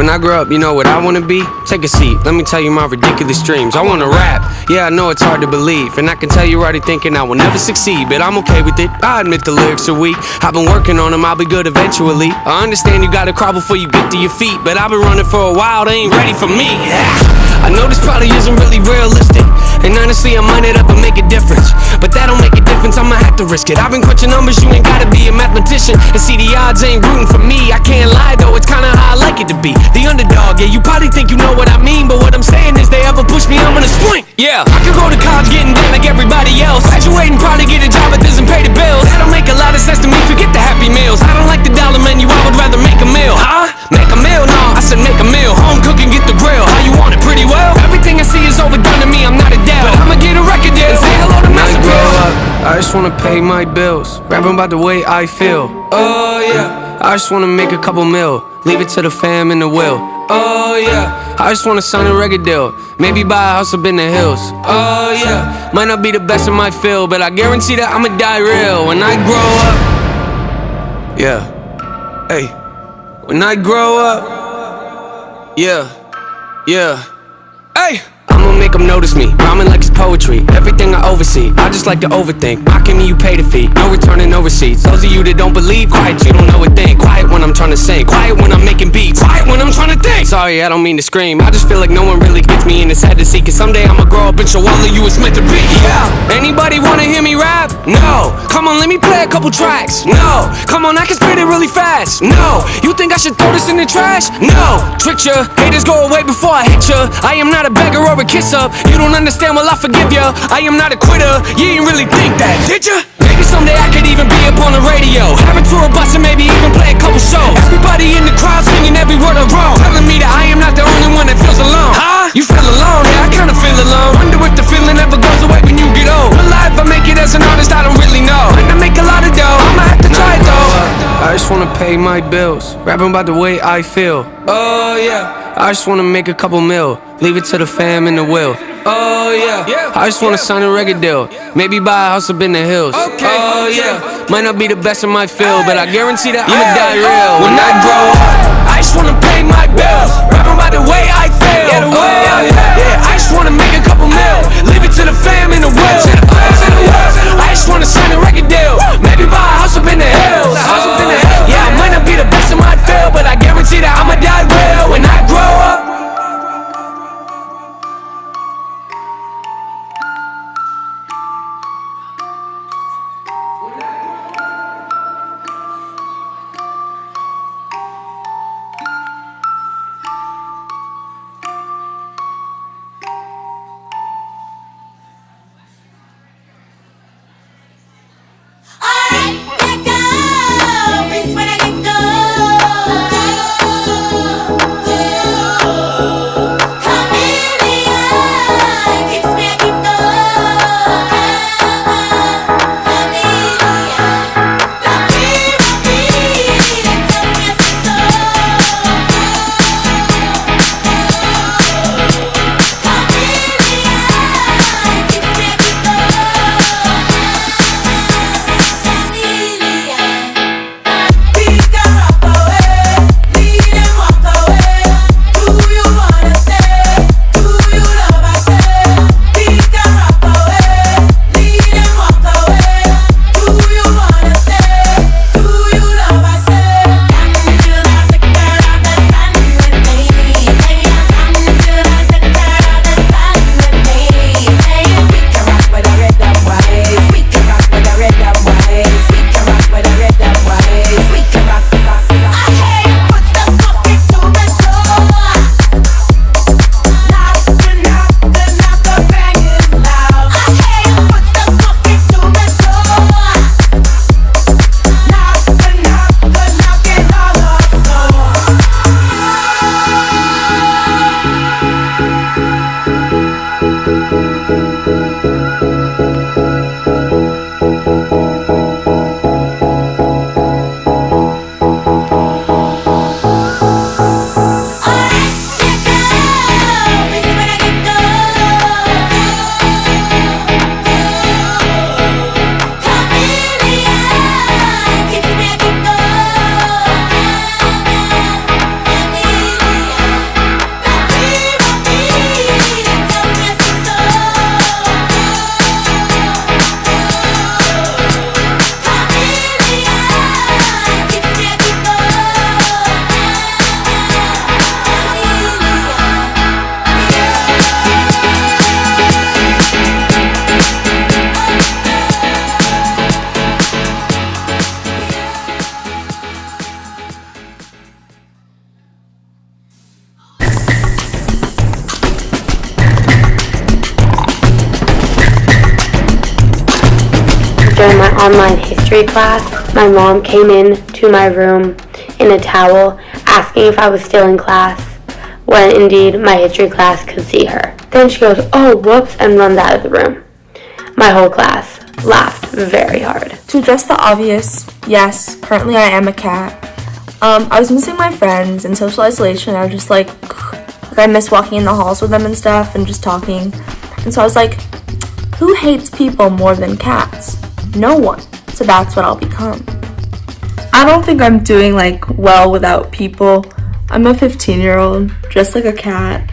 When I grow up, you know what I wanna be? Take a seat, let me tell you my ridiculous dreams. I wanna rap, yeah, I know it's hard to believe. And I can tell you're already thinking I will never succeed, but I'm okay with it, I admit the lyrics are weak. I've been working on them, I'll be good eventually. I understand you gotta crawl before you get to your feet, but I've been running for a while, they ain't ready for me. I know this probably isn't really realistic, and honestly I might end up and make a difference, but that don't make a difference, I'ma have to risk it. I've been crunching numbers, you ain't gotta be a mathematician, and see the odds ain't rooting for me. I can't lie though, it's kinda how I like it to be the underdog, yeah, you probably think you know what I mean, but what I'm saying is they ever push me, I'm gonna swing. Yeah, I could go to college getting down like everybody else, graduating, probably get a job that doesn't pay the bills. That don't make a lot of sense to me, forget the happy meals. I don't like the dollar menu, I would rather make a meal. Huh? Make a meal? No, I said make a meal. Home cooking, get the grill. How you want it? Pretty well. Everything I see is overdone to me, I'm not a deal, but I'ma get a record deal and say hello to Master Bill. When I grow up, I just wanna pay my bills, rapping about the way I feel. Oh yeah, I just wanna make a couple mil, leave it to the fam and the will. Oh yeah, I just wanna sign a record deal, maybe buy a house up in the hills. Oh yeah, might not be the best in my field, but I guarantee that I'ma die real when I grow up. Yeah, hey, when I grow up. Yeah, hey, I'ma make them notice me, rhyming like it's poetry. Everything I oversee, I just like to overthink. Mocking me, you pay the fee, no returning, no receipts. Those of you that don't believe, quiet, you don't know a thing. Quiet when I'm trying to sing, quiet when I'm making beats, quiet when I'm trying to think. Sorry, I don't mean to scream, I just feel like no one really gets me and it's sad to see, cause someday I'ma grow up and show all of you it's meant to be. Yeah, anybody wanna hear me rap? No. Come on, let me play a couple tracks. No. Come on, I can spit it really fast. No. You think I should throw this in the trash? No. Trick ya, haters go away before I hit ya. I am not a beggar or a kiss up. You don't understand, well I forgive ya. I am not a quitter, you didn't really think that, did ya? Maybe someday I could even be up on the radio, have a tour bus and maybe even play a couple shows. Everybody in the crowd singing every word I wrote, telling me that I am not the only one that feels alone. Huh? You feel alone? Yeah, I kinda feel alone. Wonder if the feeling ever goes away when you get old. Will I ever make it as an artist? I don't really know. Might not make a lot of dough, I'ma have to try it though. I just wanna pay my bills, rapping about the way I feel. Oh yeah, I just wanna make a couple mil, leave it to the fam and the will. Oh yeah, I just wanna sign a record deal, maybe buy a house up in the hills. Oh yeah, might not be the best in my field, but I guarantee that I'ma die real when I grow up. I just wanna pay my bills, rapping about the way I feel. Oh yeah, I just wanna make a couple mil, leave it to the fam and the will. I just wanna sign a record deal, maybe buy a house up in the hills. Yeah, I might not be the best in my field, but I guarantee that I'ma die real when I grow up. during my online history class, my mom came in to my room in a towel asking if I was still in class, when indeed my history class could see her. Then she goes, "Oh, whoops," and runs out of the room. My whole class laughed very hard. To address the obvious, yes, currently I am a cat. I was missing my friends in social isolation. I was just like I miss walking in the halls with them and stuff and just talking. And so I was like, who hates people more than cats? No one. So that's what I'll become. I don't think I'm doing well without people. I'm a 15-year-old, just like a cat.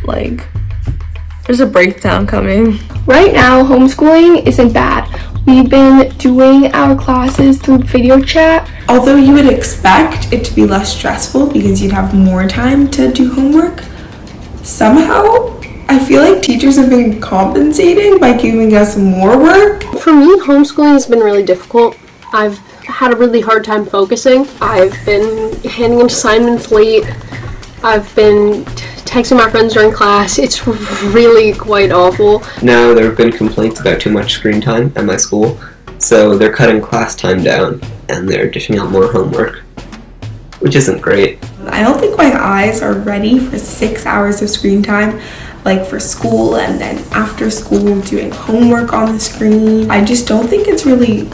There's a breakdown coming. Right now, homeschooling isn't bad. We've been doing our classes through video chat. Although you would expect it to be less stressful because you'd have more time to do homework, somehow I feel like teachers have been compensating by giving us more work. For me, homeschooling has been really difficult. I've had a really hard time focusing. I've been handing in assignments late. I've been texting my friends during class. It's really quite awful. Now there have been complaints about too much screen time at my school, so they're cutting class time down and they're dishing out more homework, which isn't great. I don't think my eyes are ready for 6 hours of screen time, for school and then after school doing homework on the screen. I just don't think it's really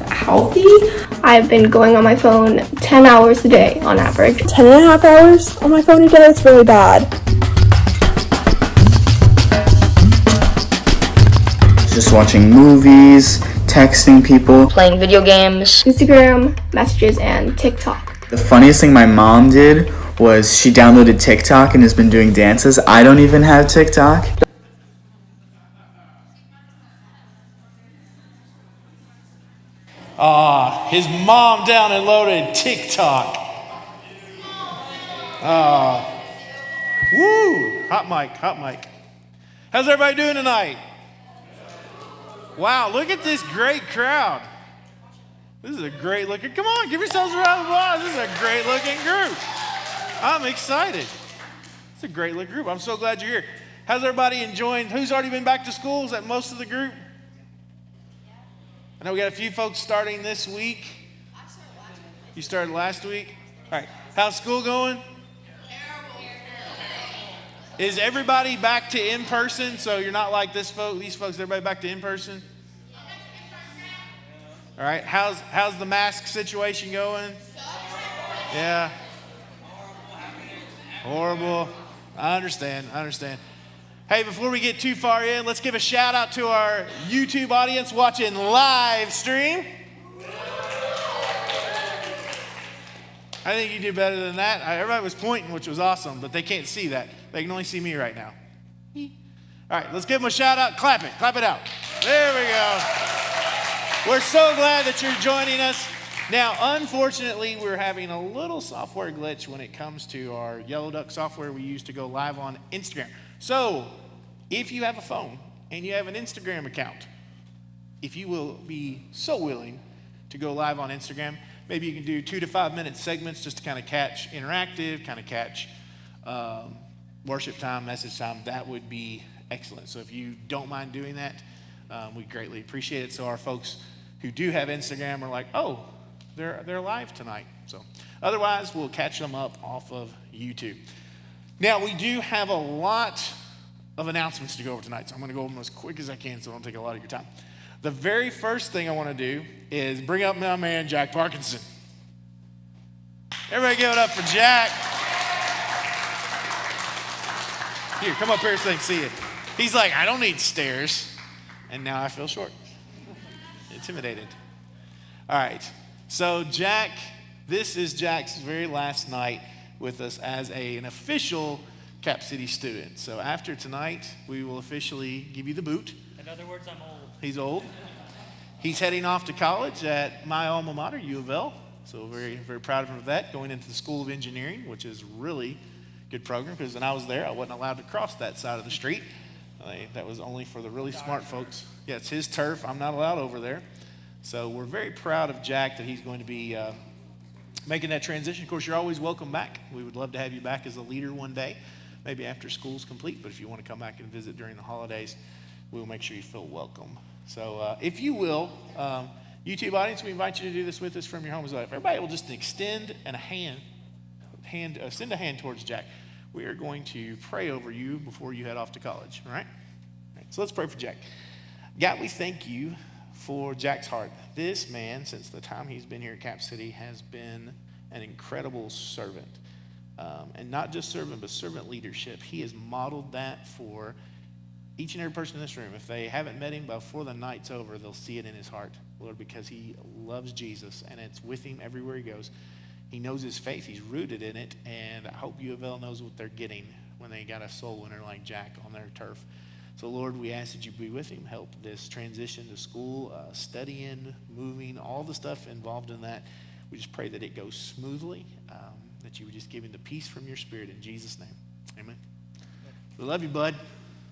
healthy. I've been going on my phone 10 hours a day on average. 10 and a half hours on my phone a day, it's really bad. Just watching movies, texting people, playing video games, Instagram, messages, and TikTok. The funniest thing my mom did was she downloaded TikTok and has been doing dances. I don't even have TikTok. His mom down and loaded TikTok. Woo! Hot mic. How's everybody doing tonight? Wow, look at this great crowd. This is a great looking, come on, give yourselves a round of applause. This is a great looking group. I'm excited. It's a great looking group. I'm so glad you're here. How's everybody enjoying? Who's already been back to school? Is that most of the group? I know we got a few folks starting this week. You started last week? All right. How's school going? Is everybody back to in person? So you're not like these folks, everybody back to in person? All right. How's the mask situation going? Yeah. Horrible. I understand. Hey, before we get too far in, let's give a shout out to our YouTube audience watching live stream. I think you do better than that. Everybody was pointing, which was awesome, but they can't see that. They can only see me right now. All right, let's give them a shout out. Clap it out. There we go. We're so glad that you're joining us. Now, unfortunately, we're having a little software glitch when it comes to our Yellow Duck software we use to go live on Instagram. So, if you have a phone and you have an Instagram account, if you will be so willing to go live on Instagram, maybe you can do 2 to 5 minute segments just to kind of catch interactive, kind of catch worship time, message time. That would be excellent. So if you don't mind doing that, we greatly appreciate it. So our folks who do have Instagram are like, oh, they're live tonight. So otherwise, we'll catch them up off of YouTube. Now, we do have a lot of announcements to go over tonight, so I'm going to go over them as quick as I can so I don't take a lot of your time. The very first thing I want to do is bring up my man, Jack Parkinson. Everybody give it up for Jack. Here, come up here so they can see it. He's like, I don't need stairs. And now I feel short. Intimidated. All right. So Jack, this is Jack's very last night with us as an official Cap City student. So after tonight, we will officially give you the boot. In other words, I'm old. He's old. He's heading off to college at my alma mater, U of L. So very, very proud of him for that. Going into the School of Engineering, which is really good program, because when I was there, I wasn't allowed to cross that side of the street. That was only for the really smart folks. Yeah, it's his turf. I'm not allowed over there. So we're very proud of Jack that he's going to be making that transition. Of course, you're always welcome back. We would love to have you back as a leader one day, maybe after school's complete. But if you want to come back and visit during the holidays, we'll make sure you feel welcome. So if you will, YouTube audience, we invite you to do this with us from your home as well. If everybody will just extend send a hand towards Jack. We are going to pray over you before you head off to college, all right? All right, so let's pray for Jack. God, we thank you for Jack's heart. This man, since the time he's been here at Cap City, has been an incredible servant. And not just servant, but servant leadership. He has modeled that for each and every person in this room. If they haven't met him before the night's over, they'll see it in his heart, Lord, because he loves Jesus, and it's with him everywhere he goes. He knows his faith. He's rooted in it, and I hope U of L knows what they're getting when they got a soul winner like Jack on their turf. So, Lord, we ask that you be with him, help this transition to school, studying, moving, all the stuff involved in that. We just pray that it goes smoothly, that you would just give him the peace from your spirit in Jesus' name. Amen. We love you, bud.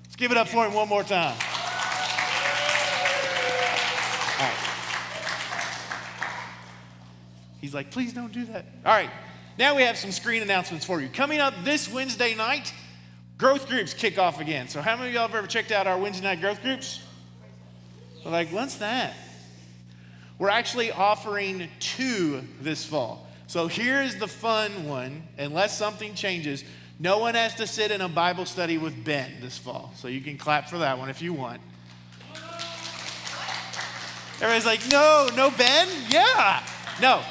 Let's give it up for him one more time. All right. He's like, please don't do that. All right. Now we have some screen announcements for you. Coming up this Wednesday night, growth groups kick off again. So how many of y'all have ever checked out our Wednesday night growth groups? We're like, what's that? We're actually offering 2 this fall. So here's the fun one. Unless something changes, no one has to sit in a Bible study with Ben this fall. So you can clap for that one if you want. Everybody's like, no Ben? Yeah. No.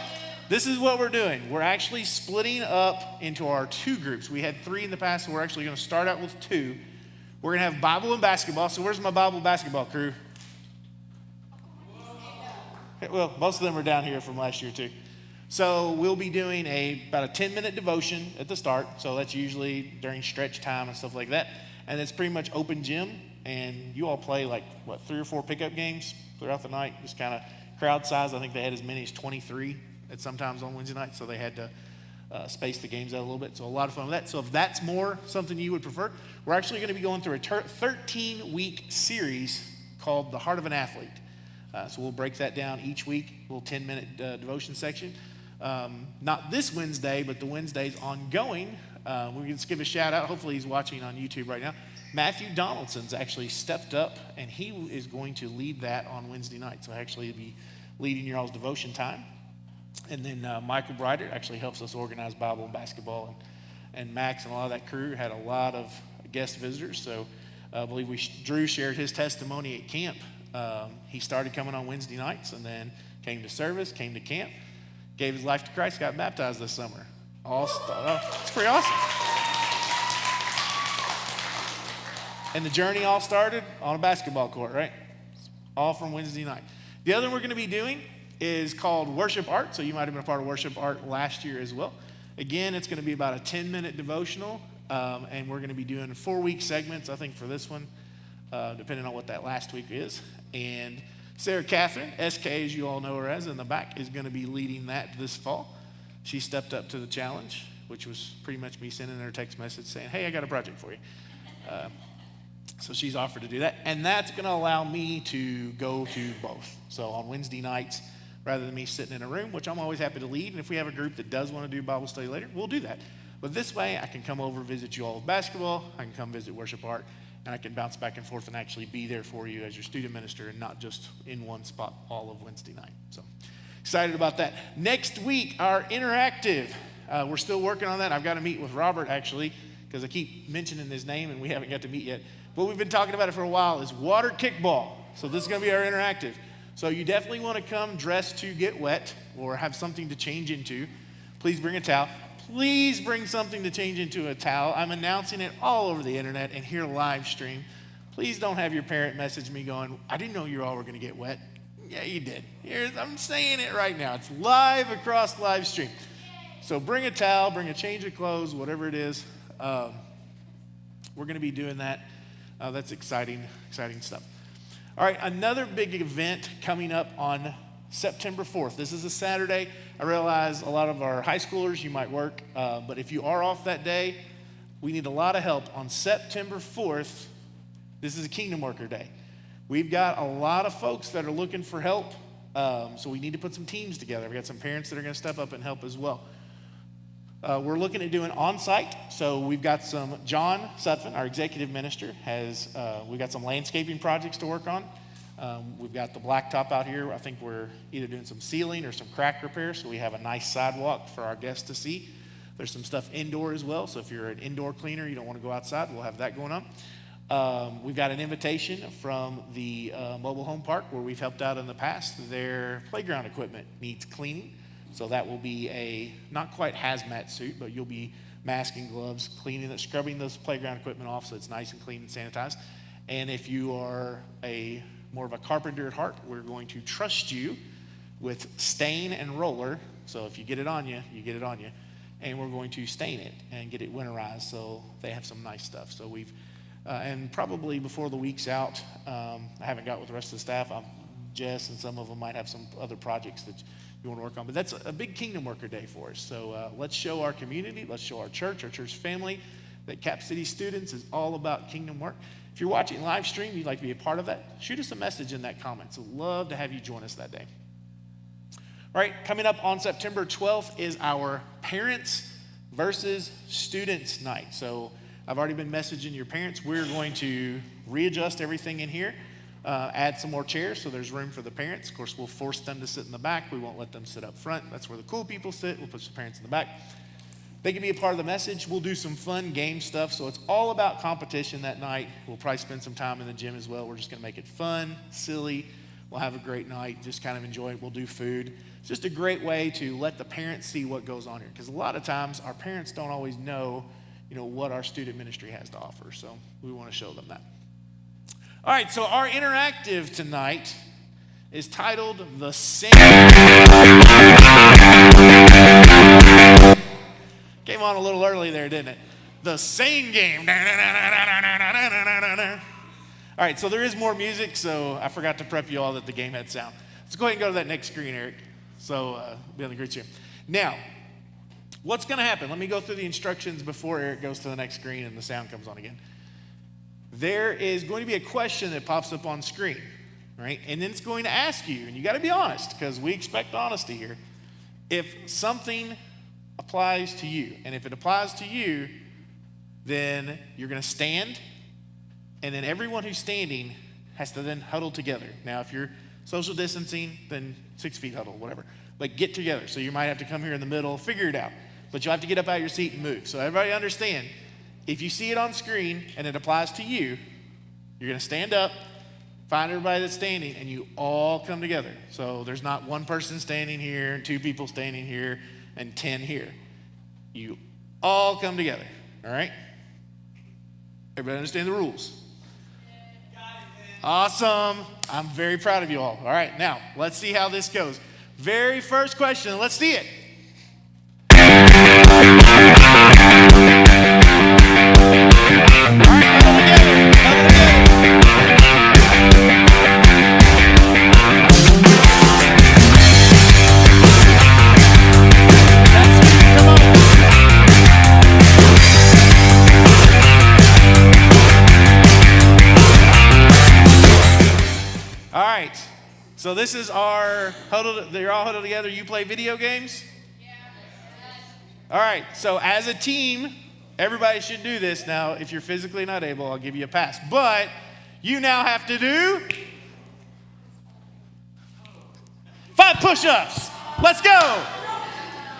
This is what we're doing. We're actually splitting up into our 2 groups. We had 3 in the past, so we're actually going to start out with 2. We're going to have Bible and basketball. So where's my Bible and basketball crew? Well, most of them are down here from last year too. So we'll be doing about a 10-minute devotion at the start. So that's usually during stretch time and stuff like that. And it's pretty much open gym. And you all play 3 or 4 pickup games throughout the night. Just kind of crowd size. I think they had as many as 23 at sometimes on Wednesday night. So they had to space the games out a little bit. So a lot of fun with that. So if that's more something you would prefer, we're actually going to be going through a 13-week series called The Heart of an Athlete. So we'll break that down each week, a little 10-minute devotion section. Not this Wednesday, but the Wednesdays ongoing. We can just give a shout out. Hopefully he's watching on YouTube right now. Matthew Donaldson's actually stepped up, and he is going to lead that on Wednesday night. So actually he'll be leading your all's devotion time. And then Michael Brighter actually helps us organize Bible and basketball. And Max and a lot of that crew had a lot of guest visitors. So I believe Drew shared his testimony at camp. He started coming on Wednesday nights and then came to service, came to camp, gave his life to Christ, got baptized this summer. It's pretty awesome. And the journey all started on a basketball court, right? All from Wednesday night. The other one we're going to be doing is called Worship Art. So you might have been a part of Worship Art last year as well. Again, it's going to be about a 10-minute devotional, and we're going to be doing 4-week segments, I think, for this one, depending on what that last week is. And Sarah Catherine, SK, as you all know her as, in the back, is going to be leading that this fall. She stepped up to the challenge, which was pretty much me sending her a text message saying, hey, I got a project for you. So she's offered to do that. And that's going to allow me to go to both. So on Wednesday nights, rather than me sitting in a room, which I'm always happy to lead, and if we have a group that does want to do Bible study later, we'll do that. But this way, I can come over, visit you all with basketball, I can come visit Worship Art, and I can bounce back and forth and actually be there for you as your student minister and not just in one spot all of Wednesday night. So excited about that. Next week, our interactive. We're still working on that. I've got to meet with Robert, actually, because I keep mentioning his name and we haven't got to meet yet. But we've been talking about it for a while, is water kickball. So this is going to be our interactive. So you definitely want to come dressed to get wet or have something to change into. Please bring a towel. Please bring something to change into a towel. I'm announcing it all over the internet and here live stream. Please don't have your parent message me going, I didn't know you all were going to get wet. Yeah, you did. I'm saying it right now. It's live across live stream. So bring a towel, bring a change of clothes, whatever it is. We're going to be doing that. That's exciting stuff. All right, another big event coming up on September 4th. This is a Saturday. I realize a lot of our high schoolers, you might work, but if you are off that day, we need a lot of help. On September 4th, this is a Kingdom Worker Day. We've got a lot of folks that are looking for help, so we need to put some teams together. We've got some parents that are going to step up and help as well. We're looking at doing on-site, so we've got John Sutphin, our executive minister, we've got some landscaping projects to work on. We've got the blacktop out here. I think we're either doing some sealing or some crack repair, so we have a nice sidewalk for our guests to see. There's some stuff indoor as well, so if you're an indoor cleaner, you don't want to go outside, we'll have that going on. We've got an invitation from the mobile home park where we've helped out in the past. Their playground equipment needs cleaning, so that will be a not quite hazmat suit, but you'll be mask and gloves, cleaning it, scrubbing those playground equipment off so it's nice and clean and sanitized. And if you are more of a carpenter at heart, we're going to trust you with stain and roller. So if you get it on you, you get it on you. And we're going to stain it and get it winterized so they have some nice stuff. So we've, and probably before the week's out, I haven't got with the rest of the staff. Jess and some of them might have some other projects that you want to work on. But that's a big Kingdom Worker Day for us. So let's show our community, let's show our church family that Cap City Students is all about kingdom work. If you're watching live stream, you'd like to be a part of that, shoot us a message in that comment. So love to have you join us that day. All right, coming up on September 12th is our Parents versus Students Night. So I've already been messaging your parents. We're going to readjust everything in here, add some more chairs so there's room for the parents. Of course, we'll force them to sit in the back. We won't let them sit up front. That's where the cool people sit. We'll put the parents in the back. They can be a part of the message. We'll do some fun game stuff. So it's all about competition that night. We'll probably spend some time in the gym as well. We're just going to make it fun, silly. We'll have a great night. Just kind of enjoy it. We'll do food. It's just a great way to let the parents see what goes on here. Because a lot of times our parents don't always know, what our student ministry has to offer. So we want to show them that. All right, so our interactive tonight is titled The Sing. Came on a little early there, didn't it? The Sing Game. All right, so there is more music, so I forgot to prep you all that the game had sound. Let's go ahead and go to that next screen, Eric. So be on the grid here. Now, what's going to happen? Let me go through the instructions before Eric goes to the next screen and the sound comes on again. There is going to be a question that pops up on screen, right? And then it's going to ask you, and you got to be honest because we expect honesty here, if something applies to you. And if it applies to you, then you're going to stand, and then everyone who's standing has to then huddle together. Now, if you're social distancing, then 6 feet huddle, whatever. But get together. So you might have to come here in the middle, figure it out. But you'll have to get up out of your seat and move. So everybody understand, if you see it on screen and it applies to you, you're going to stand up, find everybody that's standing, and you all come together. So there's not one person standing here and 2 people standing here and 10 here. You all come together, all right? Everybody understand the rules? Awesome. I'm very proud of you all. All right, now, let's see how this goes. Very first question, let's see it. All right, huddle together, huddle together. All right, so this is our huddle. They're all huddled together. You play video games? Yeah. All right, so as a team, everybody should do this. Now, if you're physically not able, I'll give you a pass. But you now have to do 5 push-ups. Let's go.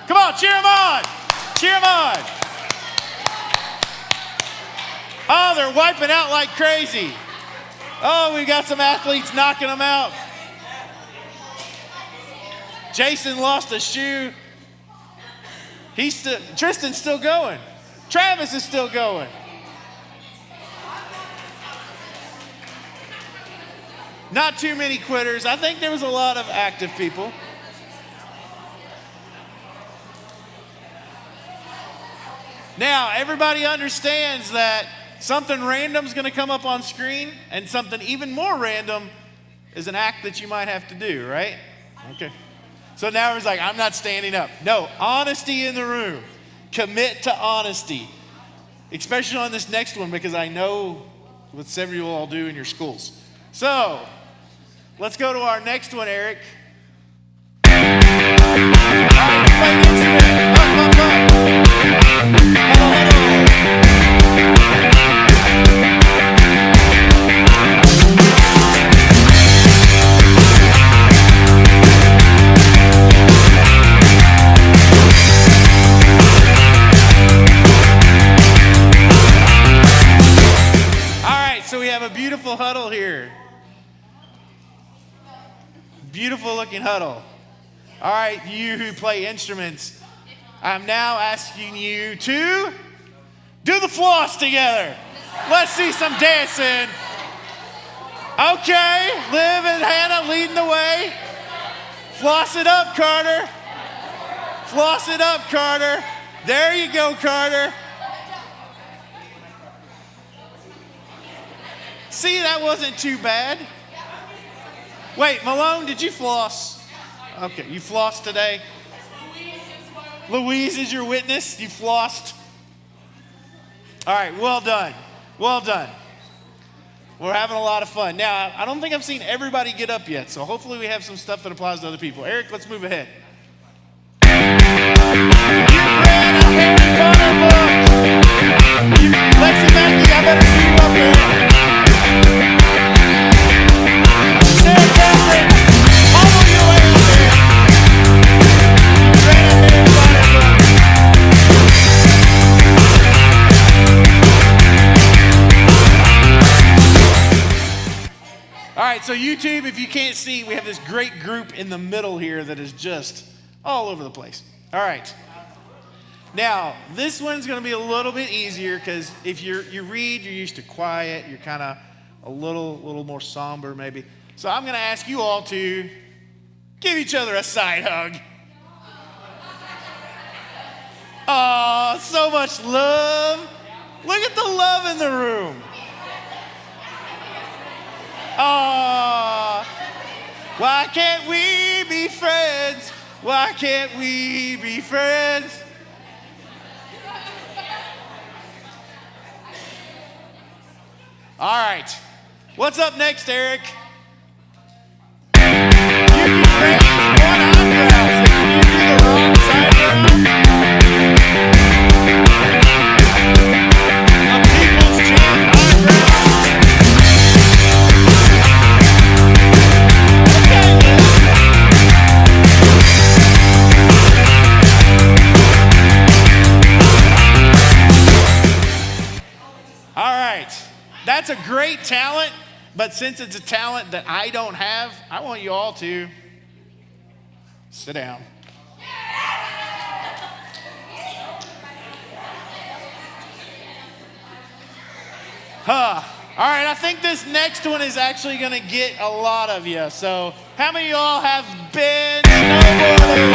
Come on, cheer them on. Cheer them on. Oh, they're wiping out like crazy. Oh, we've got some athletes knocking them out. Jason lost a shoe. Tristan's still going. Travis is still going. Not too many quitters. I think there was a lot of active people. Now, everybody understands that something random is going to come up on screen, and something even more random is an act that you might have to do, right? Okay. So now everyone's like, I'm not standing up. No, honesty in the room. Commit to honesty. Especially on this next one, because I know what several of you all do in your schools. So, let's go to our next one, Eric. All right, play the instrument. Up, up, up. Hello, hello. beautiful huddle here. Beautiful looking huddle. All right, you who play instruments, I'm now asking you to do the floss together. Let's see some dancing. Okay, Liv and Hannah leading the way. Floss it up, Carter. Floss it up, Carter. There you go, Carter. See, that wasn't too bad. Wait, Malone, did you floss? Okay, you flossed today? Louise is your witness. You flossed. All right, well done. Well done. We're having a lot of fun. Now, I don't think I've seen everybody get up yet, so hopefully we have some stuff that applies to other people. Eric, let's move ahead. You read a Harry Potter book. Lexi Mackey, I better see you up here. Sarah Catherine, follow your way up here. You read a Harry Potter book. All right, so YouTube, if you can't see, we have this great group in the middle here that is just all over the place. All right. Now, this one's going to be a little bit easier because if you read, you're used to quiet. You're kind of a little more somber maybe. So I'm going to ask you all to give each other a side hug. Oh, so much love. Look at the love in the room. Oh, why can't we be friends? Why can't we be friends? All right. What's up next, Eric? You can raise one eyebrow. So can you do the wrong side round? A people's champ eyebrow. Okay, Liz. All right. That's a great talent, but since it's a talent that I don't have, I want you all to sit down. All right, I think this next one is actually going to get a lot of you. So, how many of y'all have been snowboarding?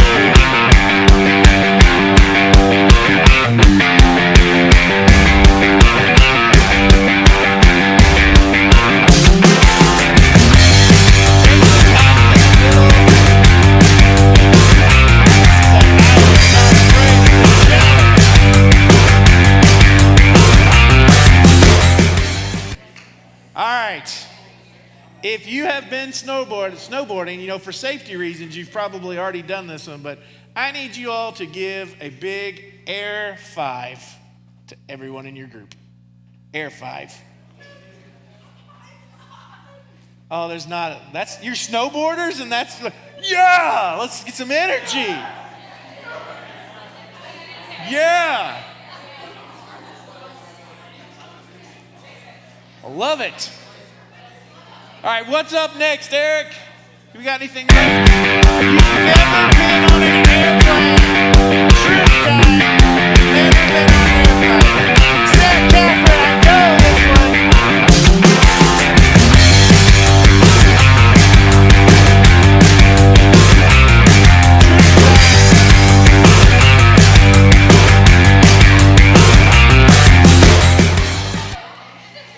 If you have been snowboarding, you know, for safety reasons, you've probably already done this one, but I need you all to give a big air 5 to everyone in your group. Air 5. Oh, there's not, that's, you're snowboarders and that's, yeah, let's get some energy. Yeah. I love it. All right, what's up next, Eric? We got anything left? You've never been on an airplane. Trip time. Never been on an airplane. Sarah Catherine, I know this one.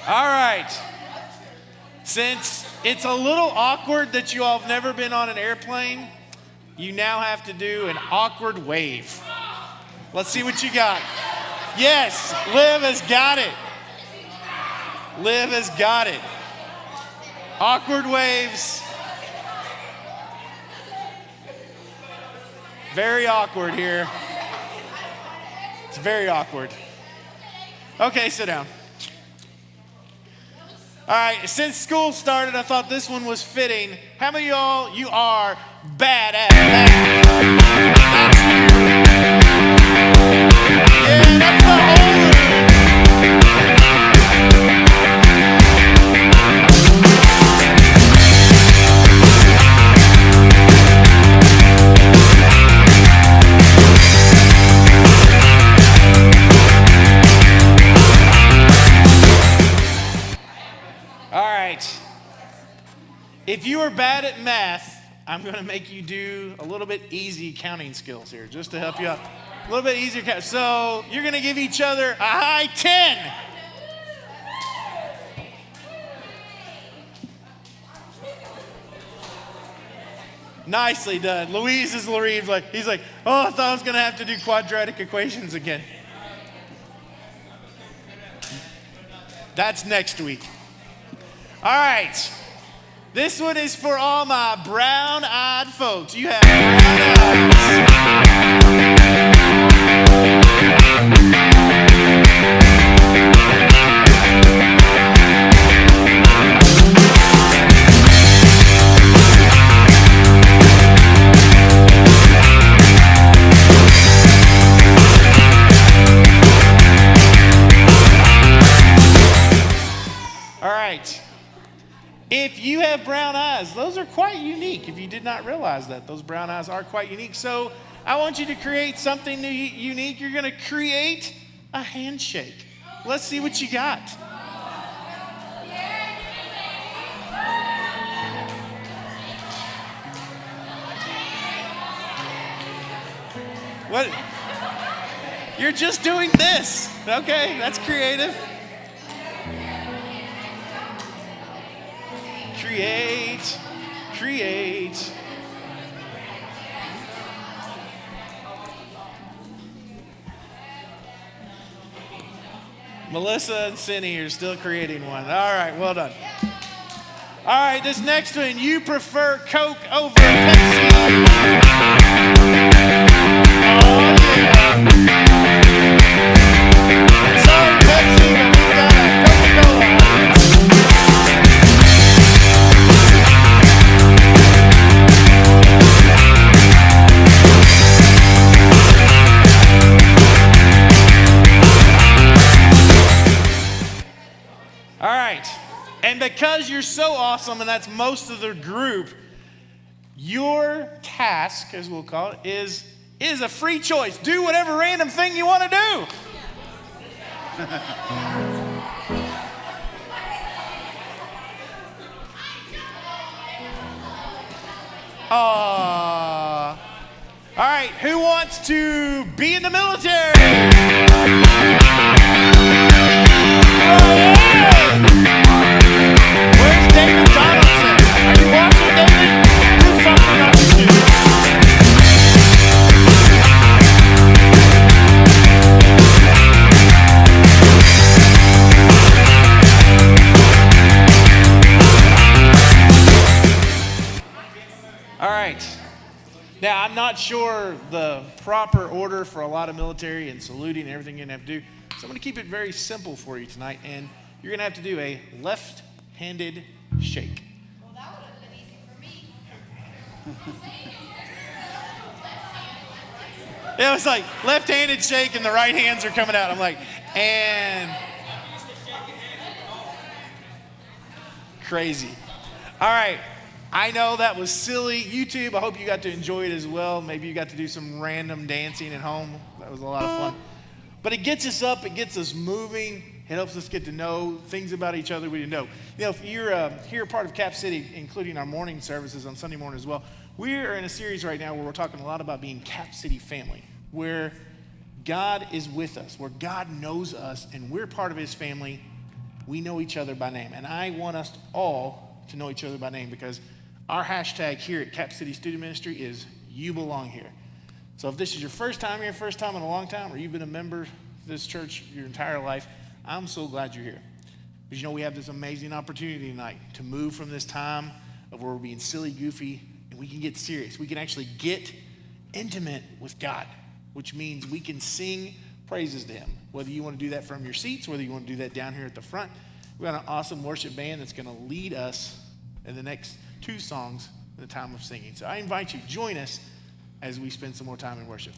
All right. Since it's a little awkward that you all have never been on an airplane, you now have to do an awkward wave. Let's see what you got. Yes, Liv has got it. Liv has got it. Awkward waves. Very awkward here. It's very awkward. Okay, sit down. All right, since school started, I thought this one was fitting. How many of y'all, you are bad at math? That's you. Yeah, that's the whole room. If you are bad at math, I'm going to make you do a little bit easy counting skills here just to help you out. A little bit easier count. So you're going to give each other a high 10. Nicely done. Louise is like, he's like, oh, I thought I was going to have to do quadratic equations again. That's next week. All right. This one is for all my brown-eyed folks. You have brown If you have brown eyes, those are quite unique. If you did not realize that, those brown eyes are quite unique. So I want you to create something unique. You're going to create a handshake. Let's see what you got. What? You're just doing this. Okay, that's creative. Create. Melissa and Cindy are still creating one. All right, well done. All right, this next one, you prefer Coke over Pepsi. Oh, yeah. Sorry, Pepsi, but we got a Coca-Cola. All right, and because you're so awesome, and that's most of the group, your task, as we'll call it, is a free choice. Do whatever random thing you want to do. All right, who wants to be in the military? Where's David Donaldson? Are you watching, David? Do something on YouTube. All right. Now, I'm not sure the proper order for a lot of military and saluting and everything you're going to have to do. So I'm going to keep it very simple for you tonight. And you're going to have to do a left-handed shake. Well, that would have been easy for me. It was like left-handed shake and the right hands are coming out. I'm like, and crazy. All right. I know that was silly. YouTube, I hope you got to enjoy it as well. Maybe you got to do some random dancing at home. That was a lot of fun. But it gets us up. It gets us moving. It helps us get to know things about each other we didn't know. You know, if you're here part of Cap City, including our morning services on Sunday morning as well, we're in a series right now where we're talking a lot about being Cap City family, where God is with us, where God knows us, and we're part of his family. We know each other by name. And I want us all to know each other by name because our hashtag here at Cap City Student Ministry is You Belong Here. So if this is your first time here, first time in a long time, or you've been a member of this church your entire life, I'm so glad you're here. Because you know we have this amazing opportunity tonight to move from this time of where we're being silly, goofy, and we can get serious. We can actually get intimate with God, which means we can sing praises to him. Whether you want to do that from your seats, whether you want to do that down here at the front, we've got an awesome worship band that's going to lead us in the next 2 songs in the time of singing. So I invite you, join us as we spend some more time in worship.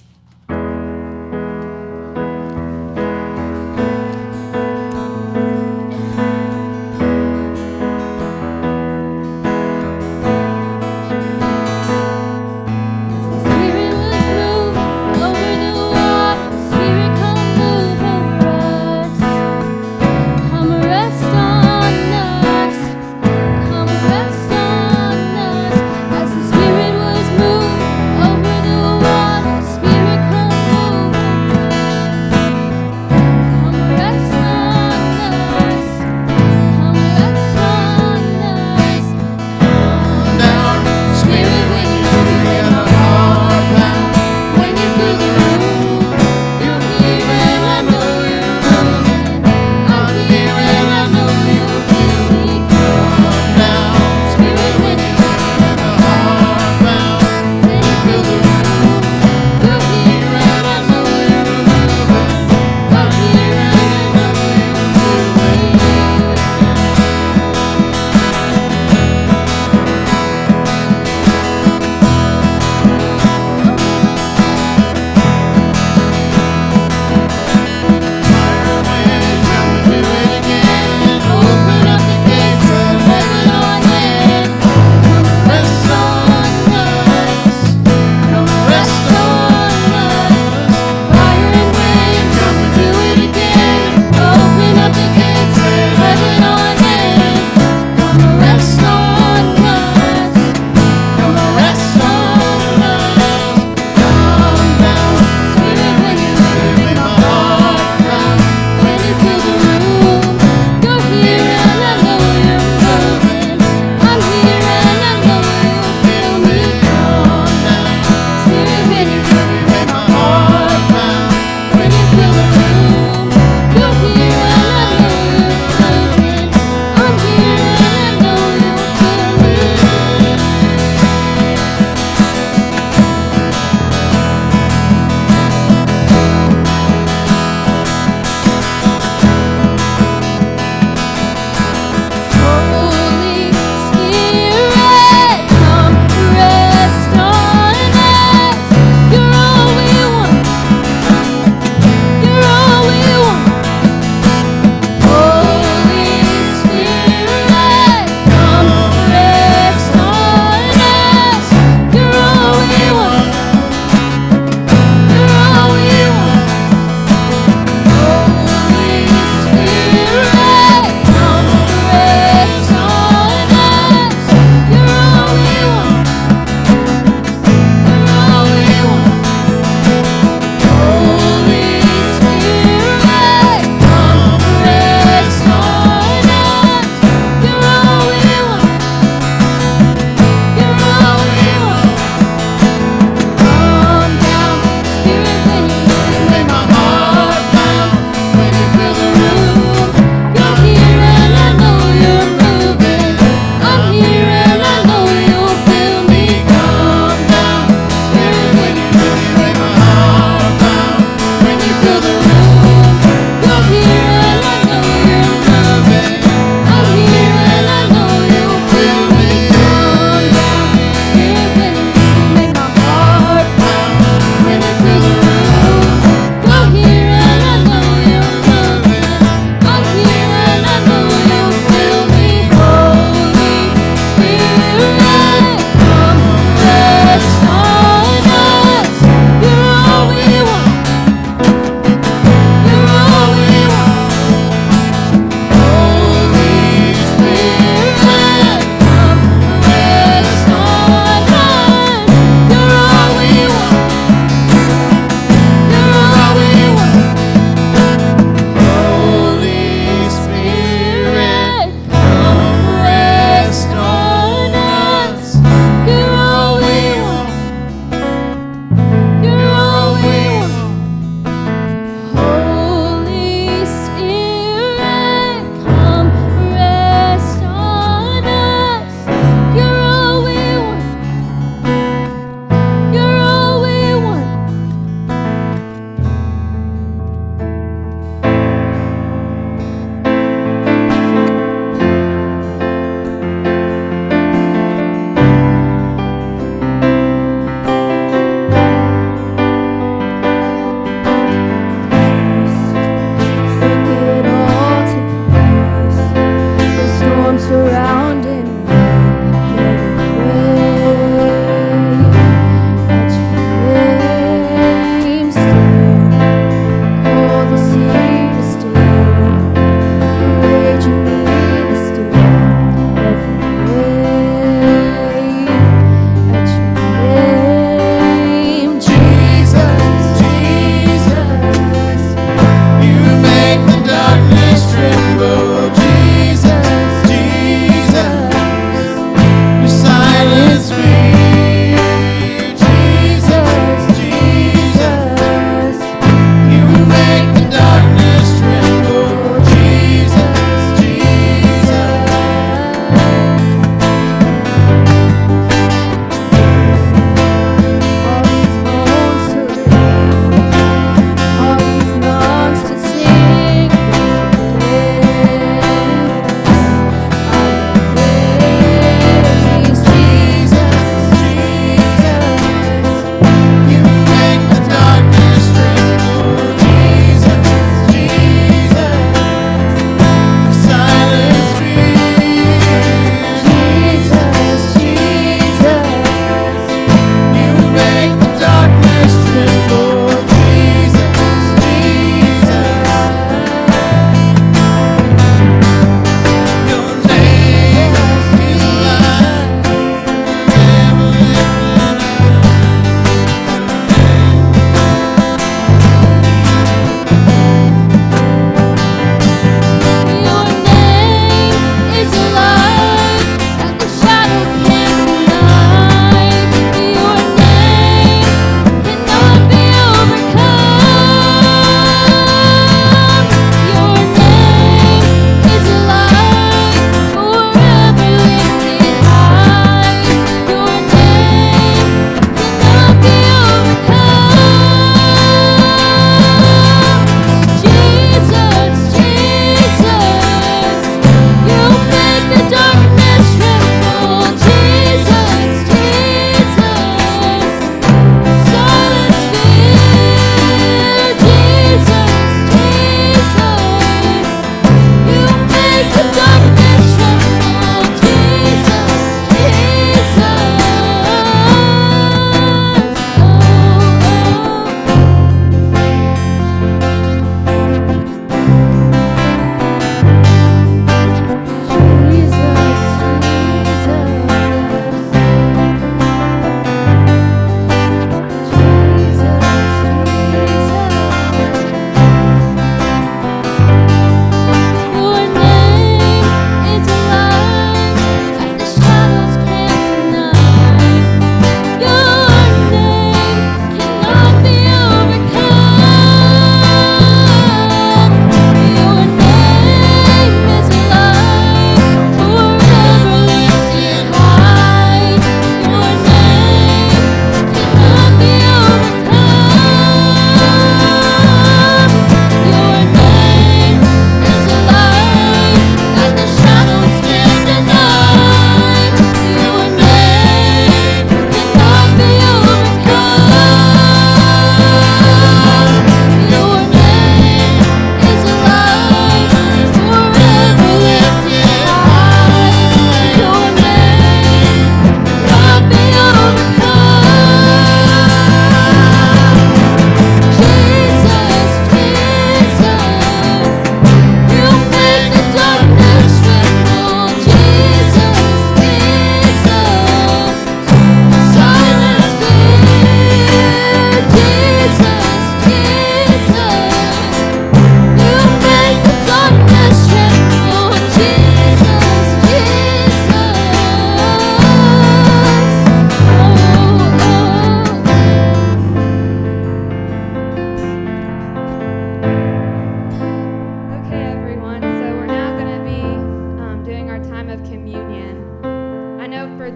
Come rest on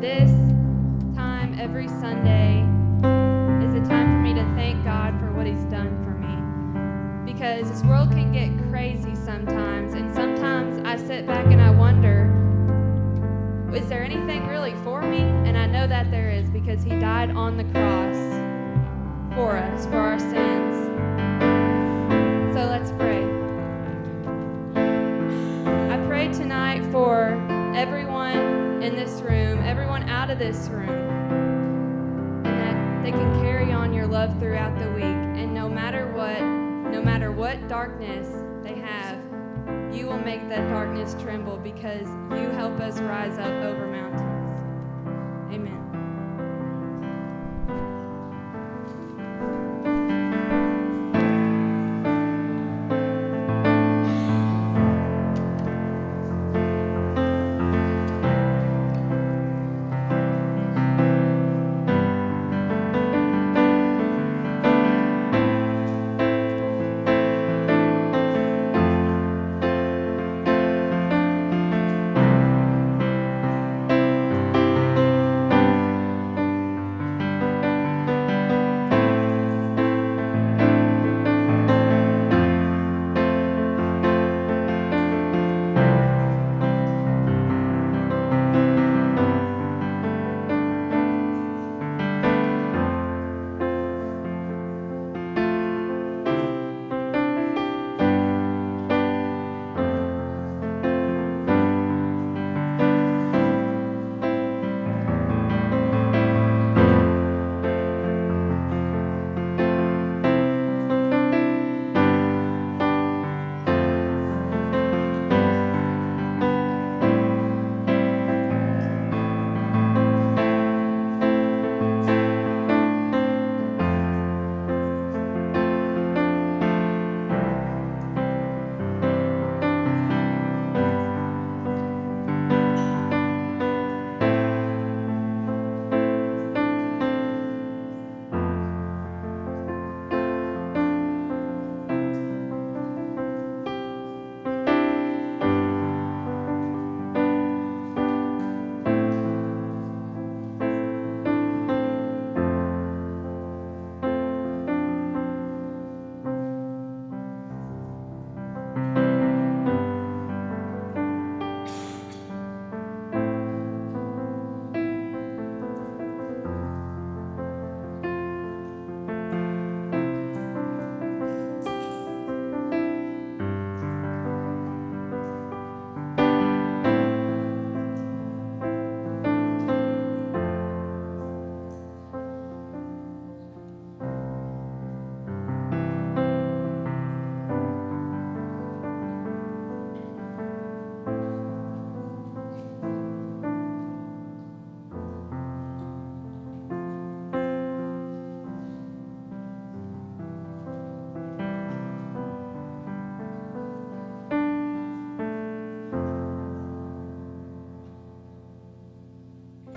this time every Sunday is a time for me to thank God for what He's done for me. Because this world can get crazy sometimes, and sometimes I sit back and I wonder, is there anything really for me? And I know that there is, because He died on the cross for us, for our sins. So let's pray. I pray tonight for everyone in this room, everyone out of this room, and that they can carry on your love throughout the week. And no matter what darkness they have, you will make that darkness tremble, because you help us rise up over mountains. Amen.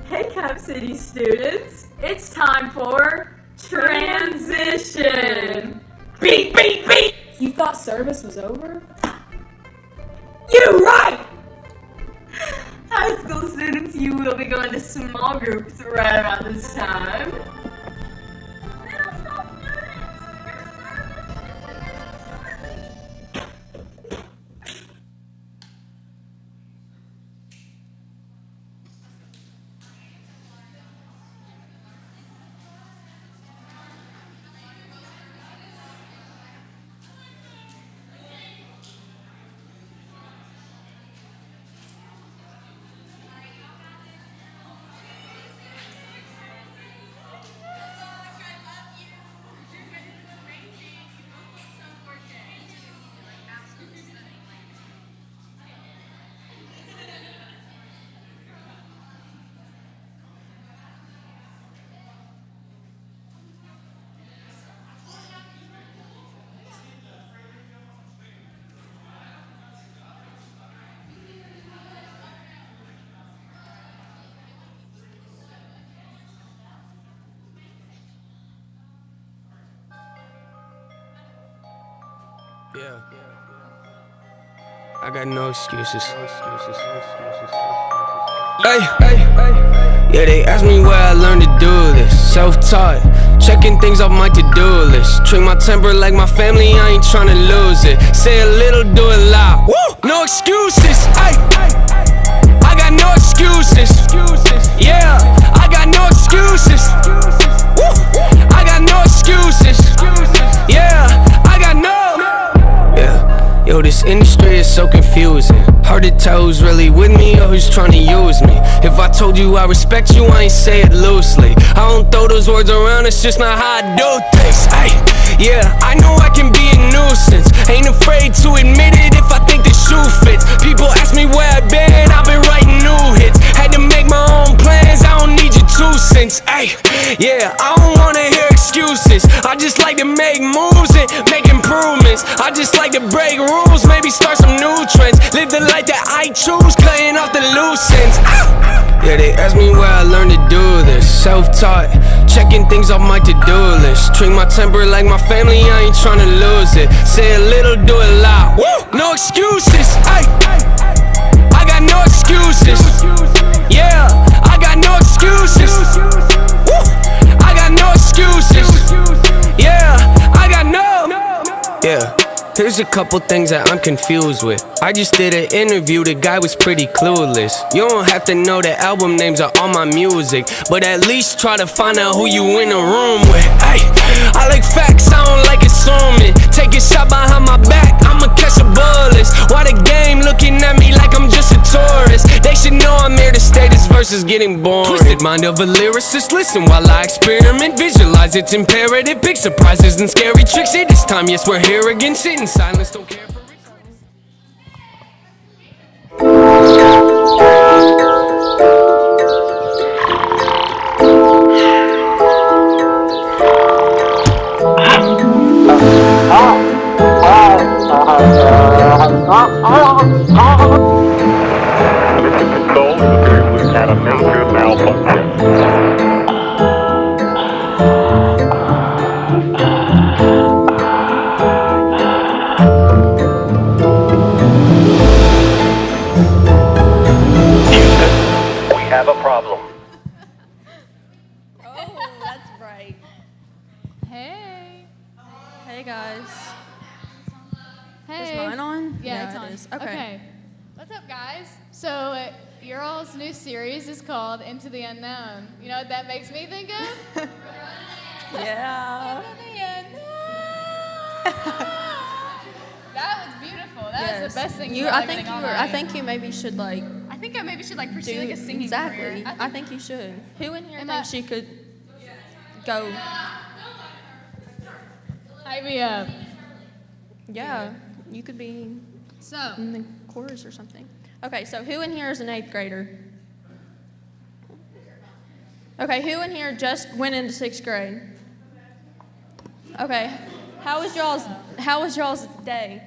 Hey Cap City students, it's time for transition. Beep, beep, beep. You thought service was over? You right! High school students, you will be going to small groups right around this time. Middle school students, your service Yeah. I got no excuses. Hey, Yeah, they ask me where I learned to do this. Self-taught, checking things off my to-do list. Treat my temper like my family, I ain't tryna lose it. Say a little, do a lot. Woo! No excuses, ay. I got no excuses. Yeah, I got no excuses. Woo! I got no excuses. Yeah, I got no. Yeah, yo, this industry is so confusing. Hard to tell who's really with me or who's trying to use me. If I told you I respect you, I ain't say it loosely. I don't throw those words around, it's just not how I do things. Ay, yeah, I know I can be a nuisance. Ain't afraid to admit it if I think the shoe fits. People ask me where I've been, I've been writing new hits. Had to make my own plans, I don't need your 2 cents. Ay, yeah, I don't wanna hear excuses. I just like to make moves and make improvements. I just like to break rules, maybe start some new trends. Live the life that I choose, cutting off the loose ends. Yeah, they ask me where I learned to do this. Self-taught, checking things off my to-do list. Treat my temper like my family, I ain't tryna lose it. Say a little, do a lot. Woo! No excuses, ay. I got no excuses. Yeah, I got no excuses. Woo! I got no excuses. Yeah, I got no. Yeah. Here's a couple things that I'm confused with. I just did an interview, the guy was pretty clueless. You don't have to know the album names or all my music, but at least try to find out who you in a room with. Ay, I like facts, I don't like assuming. Take a shot behind my back, I'ma catch a bullets. Why the game looking at me like I'm just a tourist? They should know I'm here to stay, this verse is getting boring. Twisted mind of a lyricist, listen while I experiment. Visualize it's imperative, big surprises and scary tricks. It is time, yes we're here again, sitting silence, don't care for it. We've had a major malfunction. Have a problem. Oh, that's right. Hey. Hey guys. Hey. Is mine on? Yeah, it's on. It is. Okay. What's up, guys? So, your all's new series is called Into the Unknown. You know what that makes me think of? Yeah. Into the Unknown. That was beautiful. That was the best thing I think you maybe should like. I think I maybe should like pursue like a singing exactly. career. I think you should. Who in here thinks she could go? Hype me up. Yeah, you could be So in the chorus or something. Okay, so who in here is an 8th grader? Okay, who in here just went into 6th grade? Okay, how was y'all's day?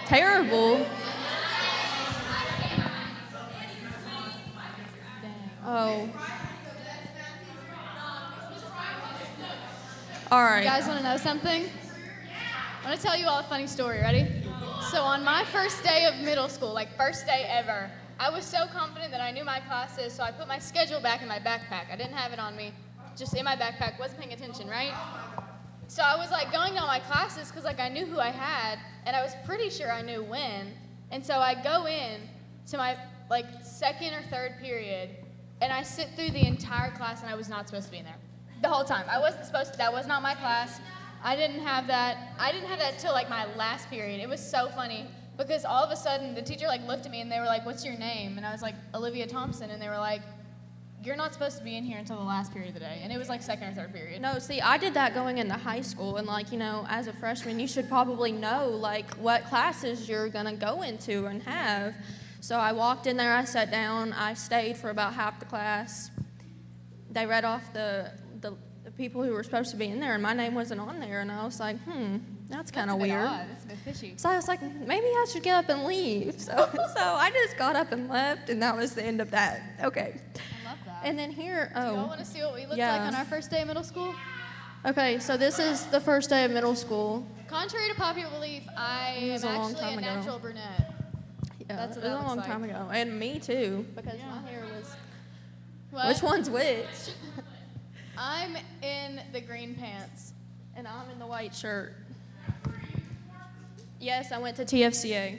Terrible. Oh. All right. You guys want to know something? I want to tell you all a funny story. Ready? So on my first day of middle school, like first day ever, I was so confident that I knew my classes, so I put my schedule back in my backpack. I didn't have it on me, just in my backpack. Wasn't paying attention, right? So I was like going to all my classes because like I knew who I had, and I was pretty sure I knew when. And so I go in to my like 2nd or 3rd period, and I sit through the entire class, and I was not supposed to be in there the whole time. I wasn't supposed to. That was not my class. I didn't have that till like my last period. It was so funny because all of a sudden the teacher like looked at me and they were like, "What's your name?" And I was like, "Olivia Thompson," and they were like, "You're not supposed to be in here until the last period of the day." And it was like 2nd or 3rd period. No, see, I did that going into high school, and like, you know, as a freshman, you should probably know like what classes you're gonna go into and have. So I walked in there, I sat down, I stayed for about half the class. They read off the people who were supposed to be in there, and my name wasn't on there, and I was like, that's kind of weird. That's a bit fishy. So I was like, maybe I should get up and leave. So I just got up and left, and that was the end of that. Okay. I love that. And then here, Do y'all want to see what we looked like on our first day of middle school? Okay, so this is the first day of middle school. Contrary to popular belief, I am actually a natural brunette. Yeah, That's it what was that a long looks time like. ago. And me too, because my hair What? Which one's which? I'm in the green pants. And I'm in the white shirt. Yes, I went to TFCA.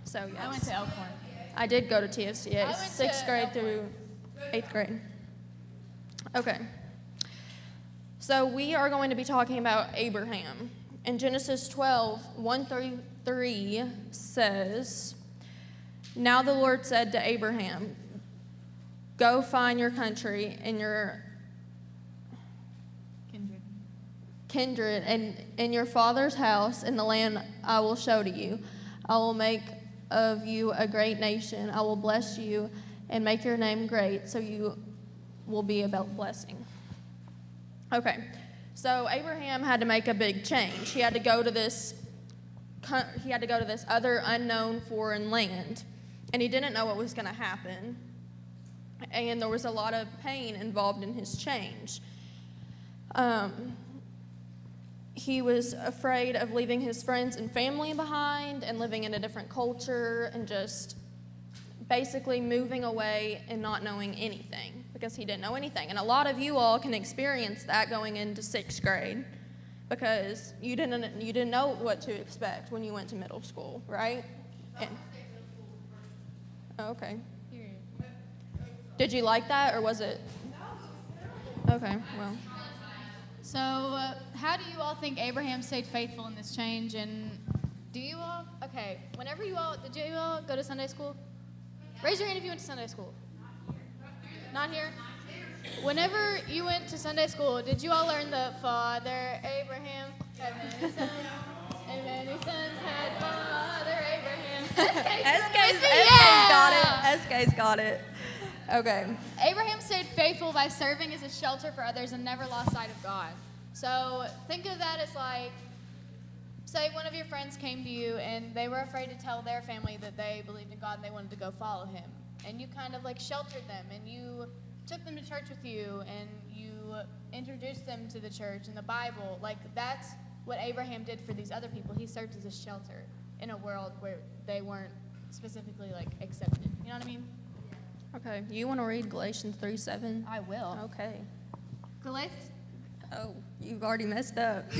So yes. I went to Elkhorn. I did go to TFCA, I went 6th to grade through 8th grade. Okay. So we are going to be talking about Abraham. And Genesis 12:1-3 says, "Now the Lord said to Abraham, go find your country and your kindred and in your father's house in the land I will show to you. I will make of you a great nation. I will bless you and make your name great, so you will be about blessing." Okay, so Abraham had to make a big change. He had to go to this other unknown foreign land, and he didn't know what was going to happen. And there was a lot of pain involved in his change. He was afraid of leaving his friends and family behind and living in a different culture and just basically moving away and not knowing anything because he didn't know anything. And a lot of you all can experience that going into 6th grade because you didn't know what to expect when you went to middle school, right? Okay. Did you like that or was it? Okay, well. So, how do you all think Abraham stayed faithful in this change? And do you all, did you all go to Sunday school? Raise your hand if you went to Sunday school. Not here? Whenever you went to Sunday school, did you all learn the Father Abraham had many sons, and many sons had Father Abraham? SK's got it. Okay. Abraham stayed faithful by serving as a shelter for others and never lost sight of God. So think of that as like, say one of your friends came to you and they were afraid to tell their family that they believed in God and they wanted to go follow him. And you kind of like sheltered them and you took them to church with you and you introduced them to the church and the Bible. Like that's what Abraham did for these other people. He served as a shelter in a world where they weren't specifically like accepted. You know what I mean? Okay, you want to read Galatians 3:7? I will. Okay. Galatians. Oh, you've already messed up.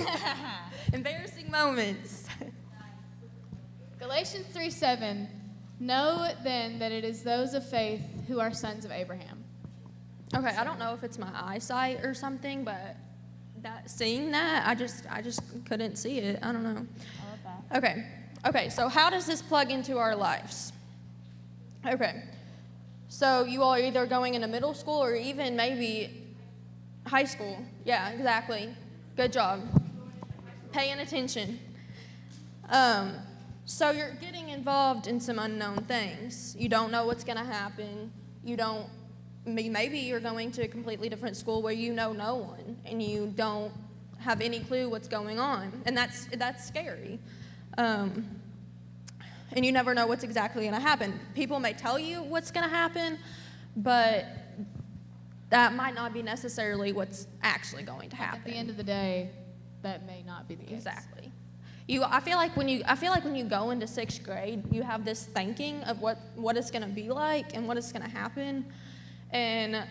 Embarrassing moments. Galatians 3:7. Know then that it is those of faith who are sons of Abraham. Okay, I don't know if it's my eyesight or something, but seeing that, I just couldn't see it. I don't know. I love that. Okay, so how does this plug into our lives? Okay. So you all are either going into middle school or even maybe high school. Yeah, exactly. Good job. Paying attention. So you're getting involved in some unknown things. You don't know what's going to happen. Maybe you're going to a completely different school where you know no one and you don't have any clue what's going on. And that's scary. And you never know what's exactly going to happen. People may tell you what's going to happen, but that might not be necessarily what's actually going to happen. At the end of the day, that may not be the case. Exactly. I feel like when you go into 6th grade, you have this thinking of what it's going to be like and what is going to happen, and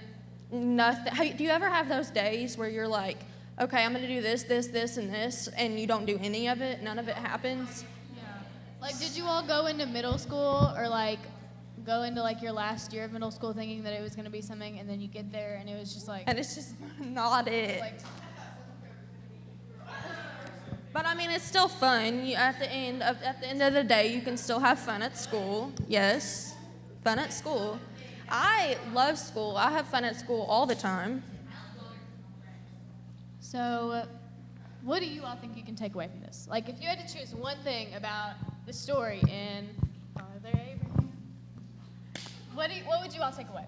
nothing. Do you ever have those days where you're like, okay, I'm going to do this, this, this, and this, and you don't do any of it? None of it happens. Like, did you all go into middle school or, like, go into, like, your last year of middle school thinking that it was going to be something, and then you get there, and it was just, like... And it's just not it. Like, but, I mean, it's still fun. At the end of the day, you can still have fun at school. Yes, fun at school. I love school. I have fun at school all the time. So, what do you all think you can take away from this? Like, if you had to choose one thing about the story in Father Abraham, what would you all take away?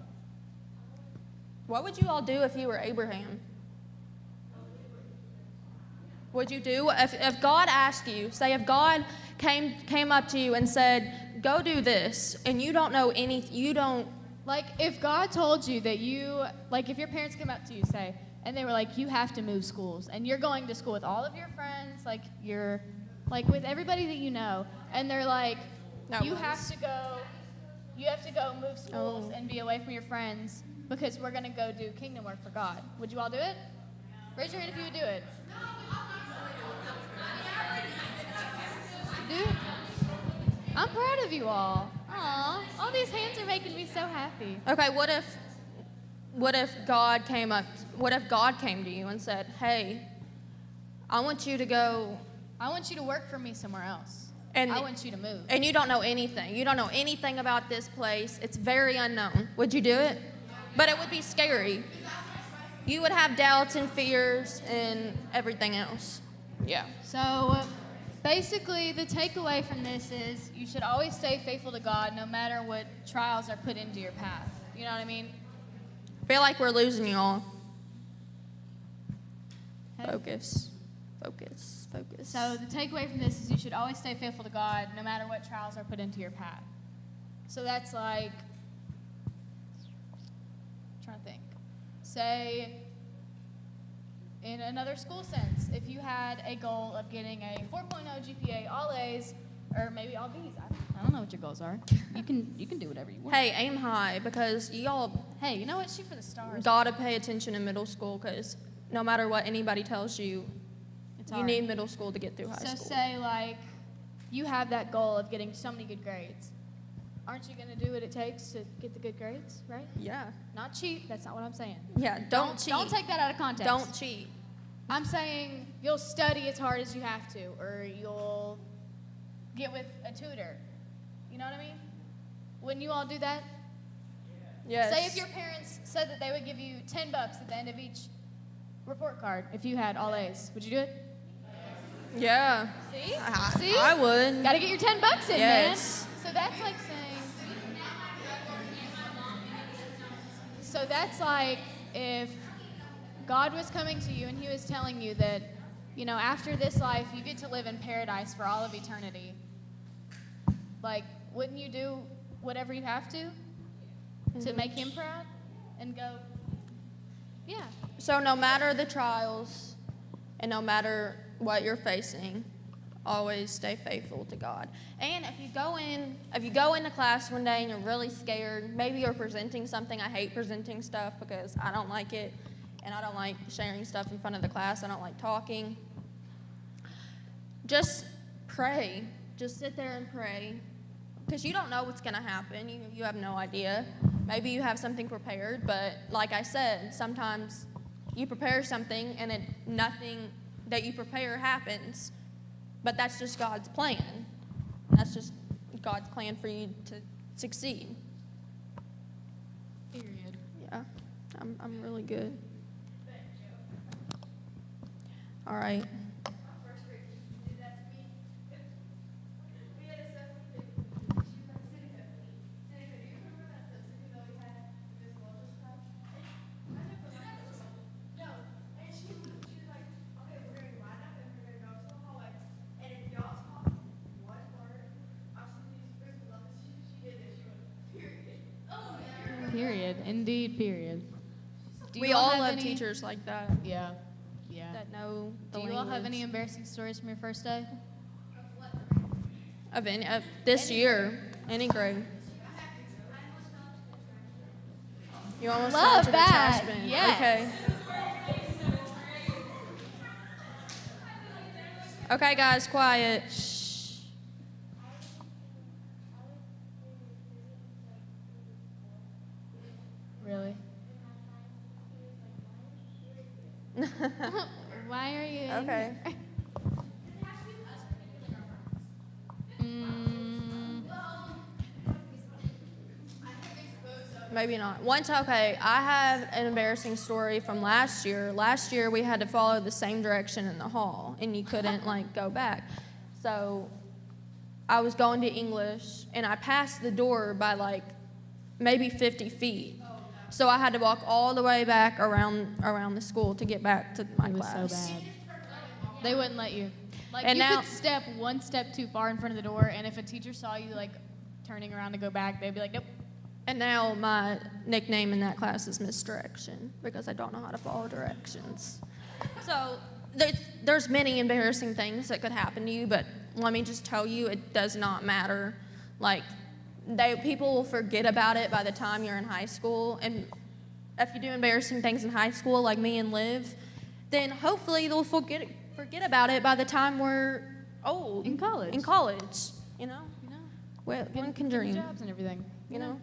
What would you all do if you were Abraham? Would you do if God asked you? Say if God came up to you and said, "Go do this," and you don't know you don't. Like, if God told you that if your parents came up to you, say, and they were like, you have to move schools, and you're going to school with all of your friends, with everybody that you know, and they're like, you have to go you have to go move schools and be away from your friends because we're going to go do kingdom work for God. Would you all do it? Raise your hand if you would do it. Do? I'm proud of you all. Aw, all these hands are making me so happy. Okay, what if God came to you and said, "Hey, I want you to go. I want you to work for me somewhere else. And I want you to move." And you don't know anything. You don't know anything about this place. It's very unknown. Would you do it? But it would be scary. You would have doubts and fears and everything else. Yeah. So basically, the takeaway from this is you should always stay faithful to God no matter what trials are put into your path. You know what I mean? I feel like we're losing y'all. Focus. Focus. Focus. So the takeaway from this is you should always stay faithful to God no matter what trials are put into your path. So that's like, I'm trying to think. Say, in another school sense, if you had a goal of getting a 4.0 GPA, all A's, or maybe all B's, I don't know what your goals are. You can do whatever you want. Hey, aim high, because y'all. Hey, you know what? Shoot for the stars. Gotta pay attention in middle school, because no matter what anybody tells you, you need middle school to get through high school. So say like you have that goal of getting so many good grades. Aren't you going to do what it takes to get the good grades, right? Yeah. Not cheat. That's not what I'm saying. Yeah, don't cheat. Don't take that out of context. Don't cheat. I'm saying you'll study as hard as you have to, or you'll get with a tutor. You know what I mean? Wouldn't you all do that? Yes. Say if your parents said that they would give you $10 at the end of each report card if you had all A's. Would you do it? Yeah. See? See? I would. Got to get your $10 in, yes. Man. So that's like saying. So that's like if God was coming to you and he was telling you that, you know, after this life, you get to live in paradise for all of eternity. Like, wouldn't you do whatever you have to make him proud and go, yeah. So no matter the trials and no matter what you're facing, always stay faithful to God. And if you go into class one day and you're really scared, maybe you're presenting something. I hate presenting stuff because I don't like it, and I don't like sharing stuff in front of the class. I don't like talking. Just pray. Just sit there and pray, because you don't know what's going to happen. You have no idea. Maybe you have something prepared, but like I said, sometimes you prepare something and nothing that you prepare happens. But that's just God's plan. That's just God's plan for you to succeed. Period. Yeah, I'm really good. All right. Period. Indeed, period. We all love teachers like that. Yeah. Yeah. That know the Do you all have language. any embarrassing stories from your first day? Of this year, any grade. You almost Love fell into the that. trash bin. Yes. Okay. Okay, guys, quiet. Shh. Really? Why are you Okay. Maybe not. Okay, I have an embarrassing story from last year. Last year, we had to follow the same direction in the hall, and you couldn't, go back. So I was going to English, and I passed the door by, maybe 50 feet. So I had to walk all the way back around the school to get back to my class. It was so bad. They wouldn't let you. And you now- could step one step too far in front of the door, and if a teacher saw you, turning around to go back, they'd be like, nope. And now my nickname in that class is Misdirection, because I don't know how to follow directions. So there's many embarrassing things that could happen to you, but let me just tell you, it does not matter. people will forget about it by the time you're in high school. And if you do embarrassing things in high school, like me and Liv, then hopefully they'll forget about it by the time we're old. In college. You know. Well, one can dream. Jobs and everything. You know.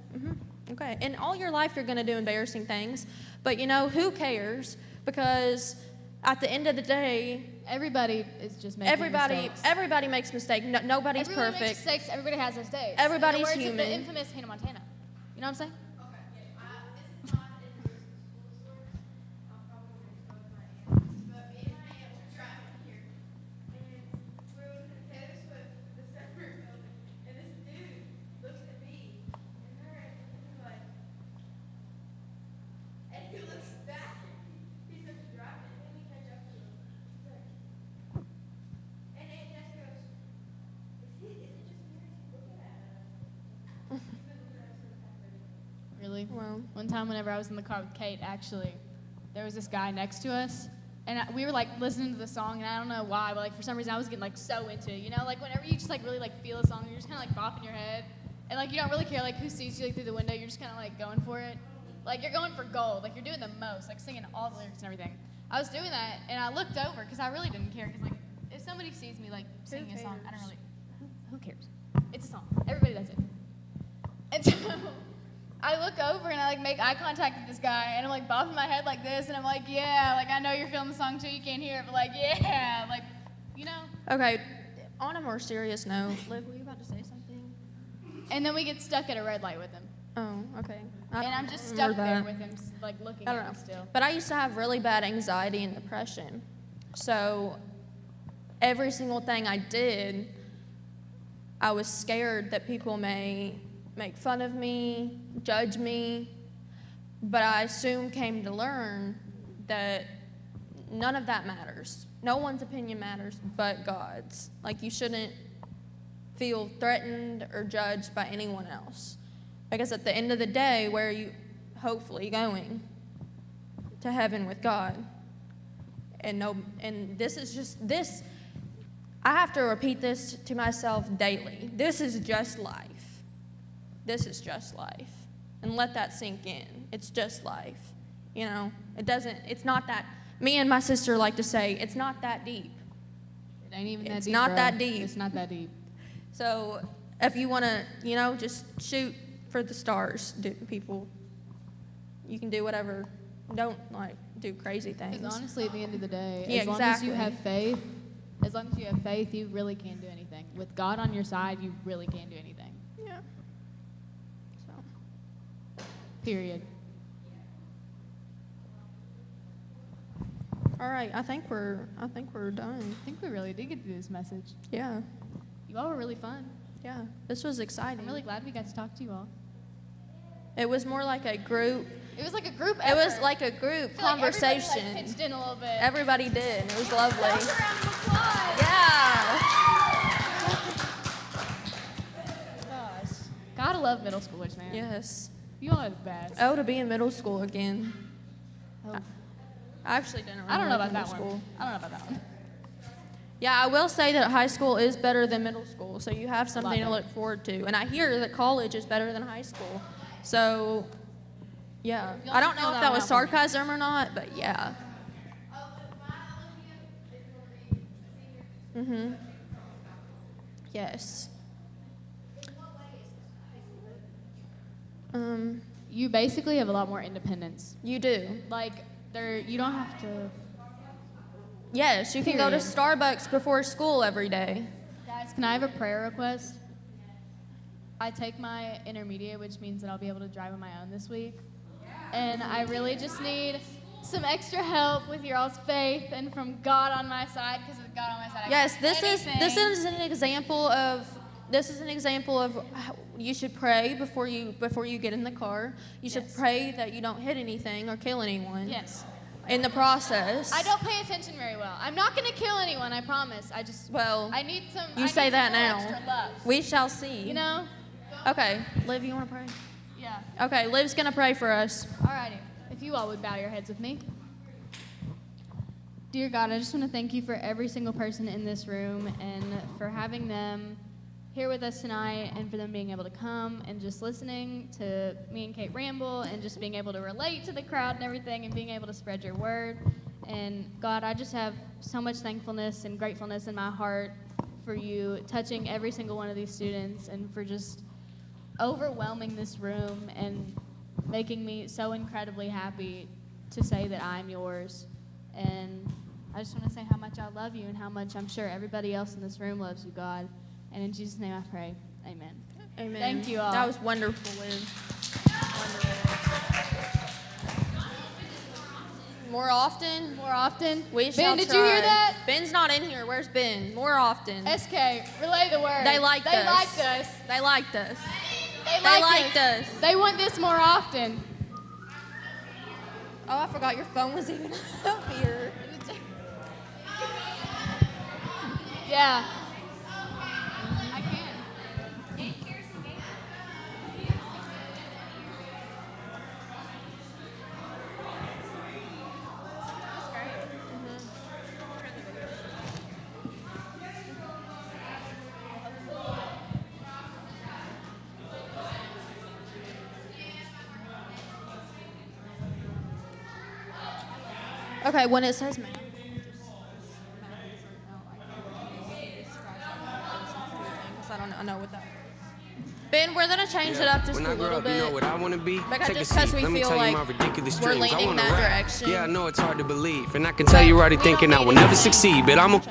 Okay. And all your life you're gonna do embarrassing things, but who cares? Because at the end of the day, everybody is just making mistakes. Everybody makes mistakes. Nobody's Everybody perfect. makes mistakes. Everybody has those days. Everybody's In the words human. Of the infamous Hannah Montana. You know what I'm saying? Really? One time whenever I was in the car with Kate, actually, there was this guy next to us, and we were like listening to the song, and I don't know why, but like for some reason I was getting like so into it, like whenever you just like really like feel a song, you're just kind of like bopping your head, and like you don't really care like who sees you like through the window, you're just kind of like going for it. Like you're going for gold, like you're doing the most, like singing all the lyrics and everything. I was doing that, and I looked over, because I really didn't care, because like if somebody sees me like singing a song, I don't really, who cares? It's a song, everybody does it. And so I look over and I like make eye contact with this guy, and I'm like bobbing my head like this, and I'm like, yeah, like I know you're feeling the song too, you can't hear it, but like, yeah, like, Okay, on a more serious note, Liv, were you about to say something? And then we get stuck at a red light with him. Oh, okay. And I'm just stuck there with him, like looking at me still. But I used to have really bad anxiety and depression. So every single thing I did, I was scared that people may make fun of me, judge me, but I soon came to learn that none of that matters. No one's opinion matters but God's. Like, you shouldn't feel threatened or judged by anyone else. Because at the end of the day, where are you hopefully going? To heaven with God. And this is just this. I have to repeat this to myself daily. This is just life. This is just life. And let that sink in. It's just life. It's not that, me and my sister like to say, it's not that deep. It ain't even that deep. It's not that deep. It's not that deep. So if you want to, just shoot for the stars, people. You can do whatever. Don't do crazy things. Because honestly, at the end of the day, yeah, as long as you have faith, you really can do anything. With God on your side, you really can do anything. Yeah. So. Period. All right, I think we're done. I think we really did get through this message. Yeah. You all were really fun. Yeah, this was exciting. I'm really glad we got to talk to you all. It was more like a group. It was like a group effort. It was like a group conversation. Like everybody pitched in a little bit. Everybody did. It was lovely. Round of applause. Yeah. Gosh. Gotta love middle schoolers, man. Yes. You all are the best. Oh, to be in middle school again. Oh. I actually didn't really I don't know like about that middle school. one. I don't know about that one. Yeah, I will say that high school is better than middle school, so you have something to look forward to. And I hear that college is better than high school. So, yeah. I don't know if that was sarcasm or not, but yeah. Mm-hmm. Yes. You basically have a lot more independence. You do. Like, you don't have to... Yes, you can go to Starbucks before school every day. Guys, can I have a prayer request? I take my intermediate, which means that I'll be able to drive on my own this week. And I really just need some extra help with your all's faith and from God on my side, because with God on my side, yes, this is an example of how you should pray before you get in the car. You should pray that you don't hit anything or kill anyone. Yes. In the process. I don't pay attention very well. I'm not going to kill anyone, I promise. I need some. You say that now. Extra love. We shall see. You know? Okay, Liv, you want to pray? Yeah. Okay, Liv's going to pray for us. Alrighty. If you all would bow your heads with me. Dear God, I just want to thank you for every single person in this room and for having them here with us tonight and for them being able to come and just listening to me and Kate ramble and just being able to relate to the crowd and everything and being able to spread your word. And God, I just have so much thankfulness and gratefulness in my heart for you touching every single one of these students and for just overwhelming this room and making me so incredibly happy to say that I'm yours. And I just want to say how much I love you and how much I'm sure everybody else in this room loves you, God. And in Jesus' name I pray. Amen. Amen. Thank you all. That was wonderful, Liv. More often? More often. We Ben, shall did try. you hear that? Ben's not in here. Where's Ben? More often. SK, relay the word. They liked us. They liked us. They liked us. They liked us. They want this more often. Oh, I forgot your phone was even up here. Yeah. Okay, when it says math, I know what that. Ben, we're gonna change it up just When a I grow little up, bit. you know what I want to be? Because Take a just 'cause seat. we Let me feel tell you like my ridiculous we're dreams. I leaning want to that rap. direction. Yeah, I know it's hard to believe, and I can tell you already thinking I will never succeed, but I'm a.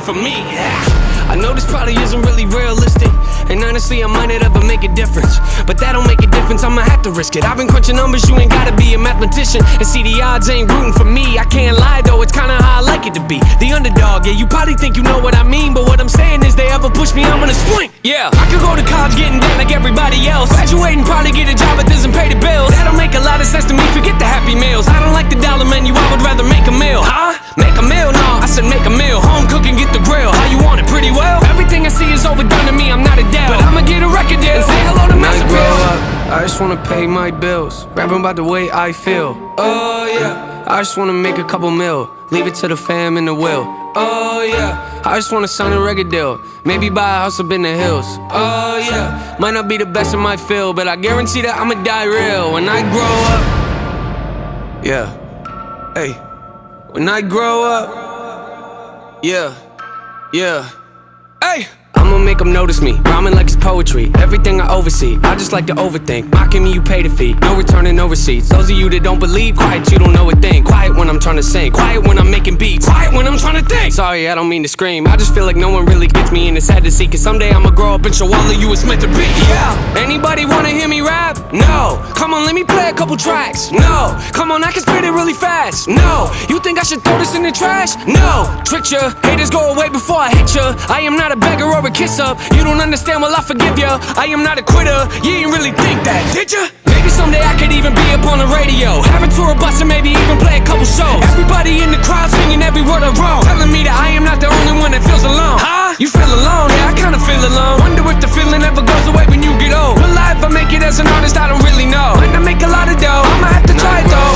For me, I know this probably isn't really realistic, and honestly I might not ever make a difference, but that don't make a difference, I'ma have to risk it. I've been crunching numbers, you ain't gotta be a mathematician, and see the odds ain't rooting for me. I can't lie though, it's kinda how I like it to be, the underdog. Yeah, you probably think you know what I mean, but what I'm saying is they ever push me, I'm gonna swing. Yeah, I could go to college getting down like everybody else, graduate and probably get a job that doesn't pay the bills. That don't make a lot of sense to me, forget the happy meals. I don't like the dollar menu, I would rather make a meal. Huh? Make a meal? No, I said make a meal. Home cooking, get the grill. How you want it? Pretty well. Everything I see is overdone to me, I'm not Adele, but I'ma get a record deal and say hello to Master Bill. When I grow up, I just wanna pay my bills, rapping about the way I feel. Oh yeah, I just wanna make a couple mil, leave it to the fam in the will. Oh yeah, I just wanna sign a record deal, maybe buy a house up in the hills. Oh yeah, might not be the best in my field, but I guarantee that I'ma die real when I grow up. Yeah, hey, when I grow up. Yeah, yeah, hey! I'ma make them notice me, rhyming like it's poetry. Everything I oversee, I just like to overthink. Mocking me, you pay the fee, no returning, no receipts. Those of you that don't believe, quiet, you don't know a thing. Quiet when I'm trying to sing, quiet when I'm making beats, quiet when I'm trying to think. Sorry, I don't mean to scream, I just feel like no one really gets me, and it's sad to see, cause someday I'ma grow up and show all of you it's meant to be. Yeah, anybody wanna hear me rap? No, come on, let me play a couple tracks. No, come on, I can spit it really fast. No, you think I should throw this in the trash? No, trick ya, haters go away before I hit ya. I am not a beggar or a kiss up. You don't understand, well I forgive ya. I am not a quitter, you ain't really think that, did ya? Maybe someday I could even be up on the radio, have a tour bus and maybe even play a couple shows. Everybody in the crowd singing every word I wrote, telling me that I am not the only one that feels alone. Huh? You feel alone? Yeah, I kinda feel alone. Wonder if the feeling ever goes away when you get old. Will I ever make it as an artist? I don't really know. Might not make a lot of dough, I'ma have to try it though.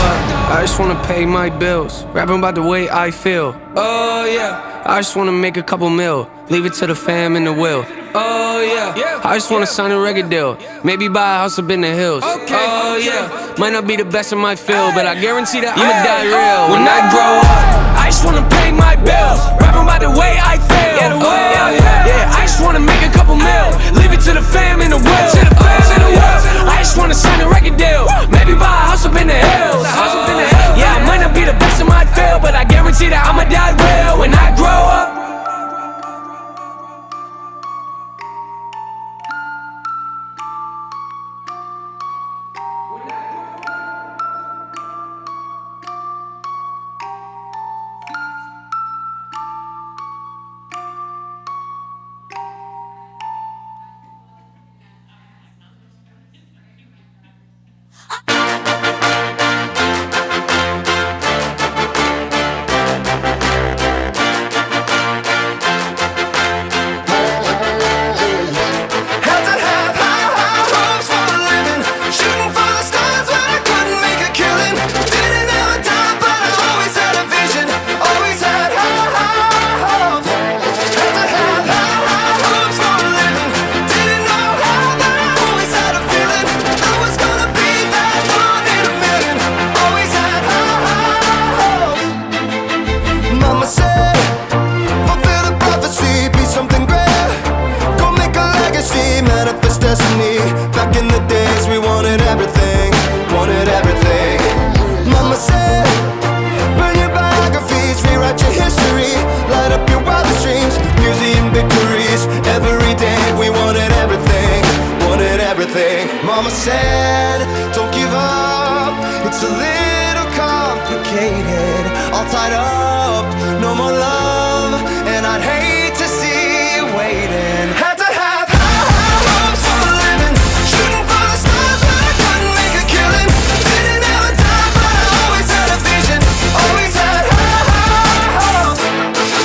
I just wanna pay my bills, rapping about the way I feel. Oh yeah, I just wanna make a couple mil, leave it to the fam in the will. Oh yeah, I just wanna sign a record deal, maybe buy a house up in the hills. Oh yeah, might not be the best in my field, but I guarantee that I'ma die real when I grow up. I just wanna pay my bills, rapping about the way I feel. Oh yeah, I just wanna make a couple mil, leave it to the fam in the will. I just wanna sign a record deal, maybe buy a house up in the hills. Yeah, I might not be the best in my field, but I guarantee that I'ma die real when I grow up. destiny. Back in the days we wanted everything, wanted everything. Mama said, burn your biographies, rewrite your history, light up your wildest dreams, museum victories. Every day we wanted everything, wanted everything. Mama said, don't give up, it's a little complicated, all tied up, no more love, and I'd hate to see you waiting. Had to have high hopes for a living, shooting for the stars when I couldn't make a killing. Didn't have a dime, but I always had a vision, always had high hopes.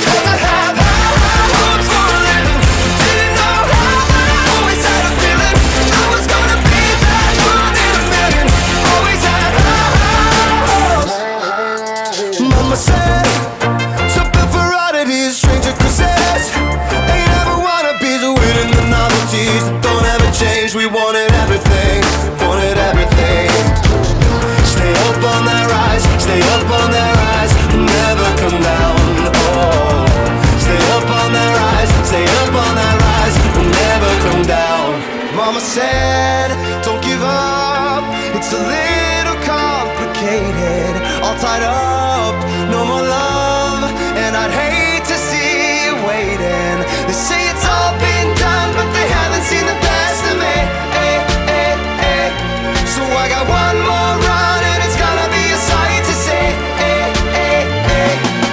Had to have high hopes for a living, didn't know how, but I always had a feeling I was gonna be that one in a million. Always had high hopes. Mama said, something for oddities, stranger cruises. Ain't ever wannabes, waiting the novelties that don't ever change. We wanted everything, wanted everything. Stay up on that rise, stay up on that rise, never come down. Oh, stay up on that rise, stay up on that rise, never come down. Mama said, don't give up, it's a little complicated, all tied up, no more love, and I'd hate to see you waiting. They say it's all been done, but they haven't seen the best of me. So I got one more run, and it's gonna be a sight to see.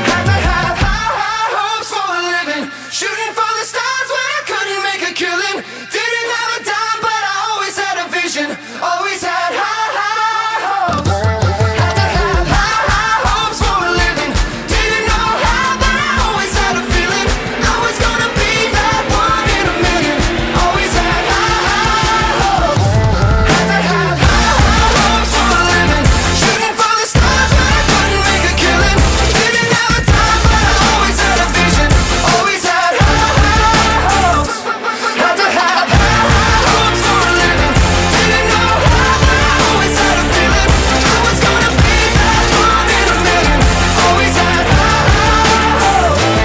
Had to have high hopes for a living, shooting for the stars when I couldn't make a killing. Didn't have a dime, but I always had a vision, always had high hopes. Had to have high hopes for a living, didn't know how, but I always had a feeling I was gonna be that one in a million. Always had high hopes. Had to have high hopes for a living, shooting for the stars when I couldn't make a killing. Didn't have a dime, but I always had a vision, always had high hopes. Had to have high hopes for a living, didn't know how, but I always had a feeling I was gonna be that one in a million. Always had high hopes.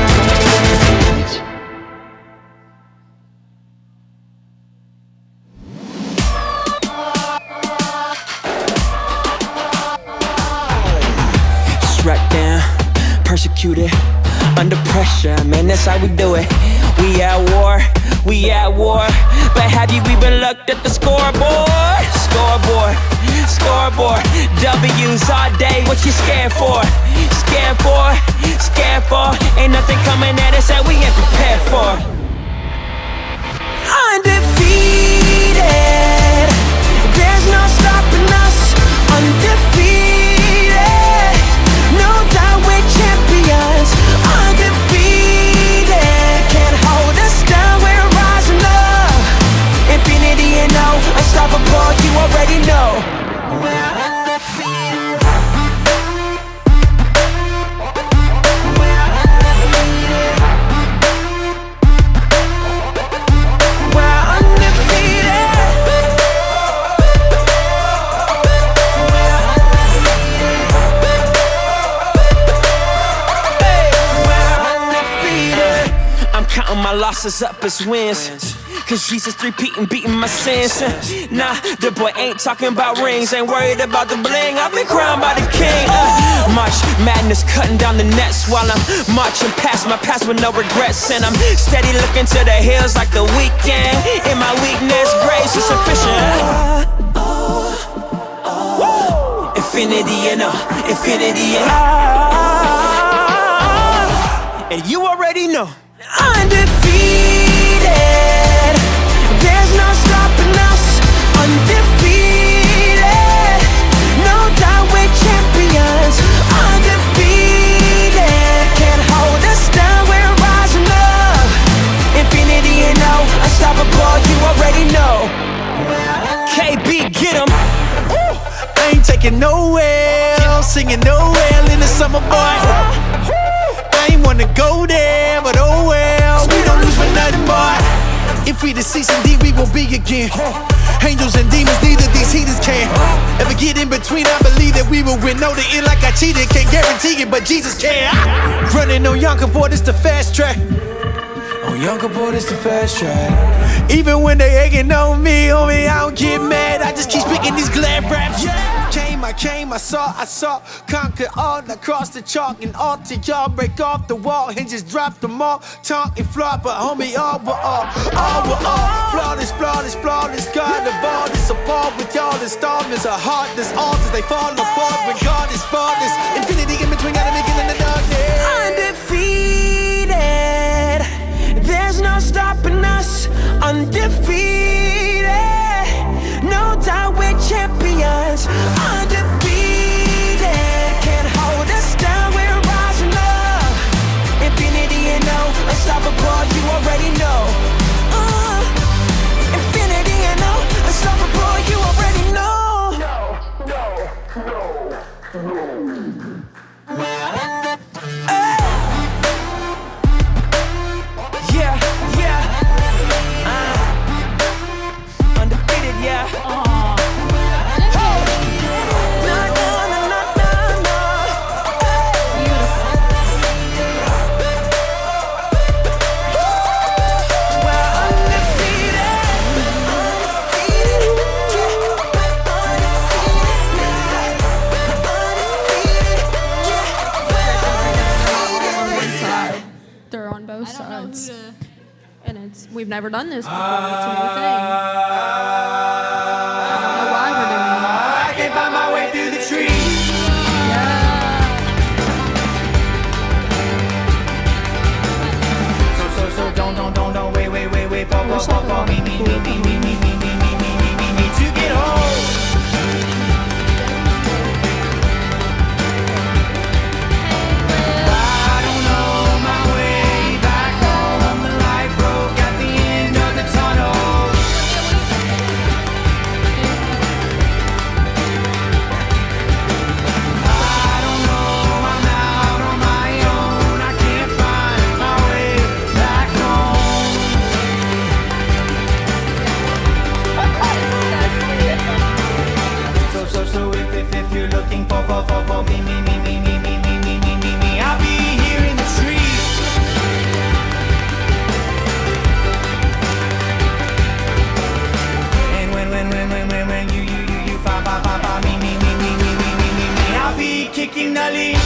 Struck down, persecuted, under pressure, man, that's how we do it. We at war, we at war. But have you even looked at the scoreboard? Scoreboard, scoreboard. W's all day, what you scared for? Scared for, scared for. Ain't nothing coming at us that we ain't prepared for. Undefeated, there's no stopping us. Undefeated, no doubt we're champions. Undefeated, can't hold us down, we're rising up. Infinity and no, unstoppable, you already know. We're undefeated. We're undefeated. We're undefeated. I'm counting my losses up as wins, cause Jesus repeating, beating my sins. Nah, the boy ain't talking about rings, ain't worried about the bling, I've been crowned by the king. March madness cutting down the nets while I'm marching past my past with no regrets. And I'm steady looking to the hills like the weekend. In my weakness, grace is sufficient. Infinity and infinity and you already know. Undefeated, there's no stopping us. Undefeated, no doubt we're champions. Undefeated, can't hold us down, we're rising up. Infinity and no, unstoppable, you already know. KB, get 'em. I ain't taking nowhere, singing nowhere in the summer, boy. I ain't wanna go there, but oh well, we don't lose for nothing, boy. If we the season D, we will be again. Angels and demons, neither these heathens can ever get in between. I believe that we will win. Know the end like I cheated, can't guarantee it, but Jesus can. Running on Yonker, boy, this the fast track. On younger boy, this the fast track. Even when they hating on me, homie, I don't get mad. I just keep speaking these glad raps. Yeah. I came, I saw, conquer all, I crossed the chalk and all to y'all, break off the wall and just drop them all, talk and flop, but homie, all we're all, flawless, God of all this, apart with y'all installments, a heart that's altars, they fall apart, regardless, flawless, infinity in between, gotta make it in the darkness. Undefeated, there's no stopping us, undefeated, no doubt we're champions. Undefeated, can't hold us down, we're rising up. Infinity and no, unstoppable, you already know. Infinity and no, unstoppable, you already know. Undefeated, yeah. They're on both sides. And we've never done this before. It's a new thing. I don't know why we're doing it. I can find my way through the trees. So don't wait, fall, me to get home. I don't know my way back home. The light broke at the end of the tunnel. I don't know, I'm out on my own. I can't find my way back home. So if you're looking for me, I'll be here in the trees. And when you find me, I'll be kicking the leaves.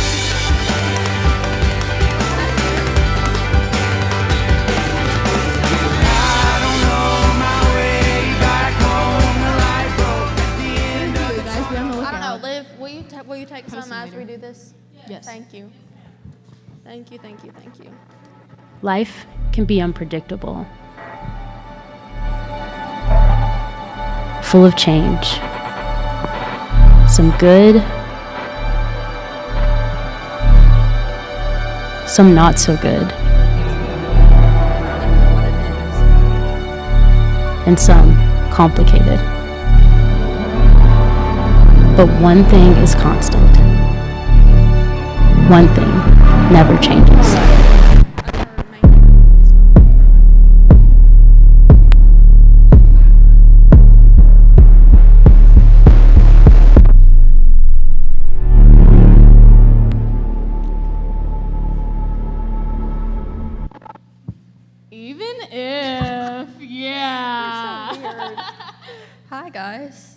I don't know my way back home. The light broke at the end of the tunnel. I don't know, Liv, will you take some as we do this? Yes. Thank you. Thank you. Life can be unpredictable, full of change, some good, some not so good, and some complicated. But one thing is constant. One thing never changes. Even if, yeah. You're so weird. Hi, guys.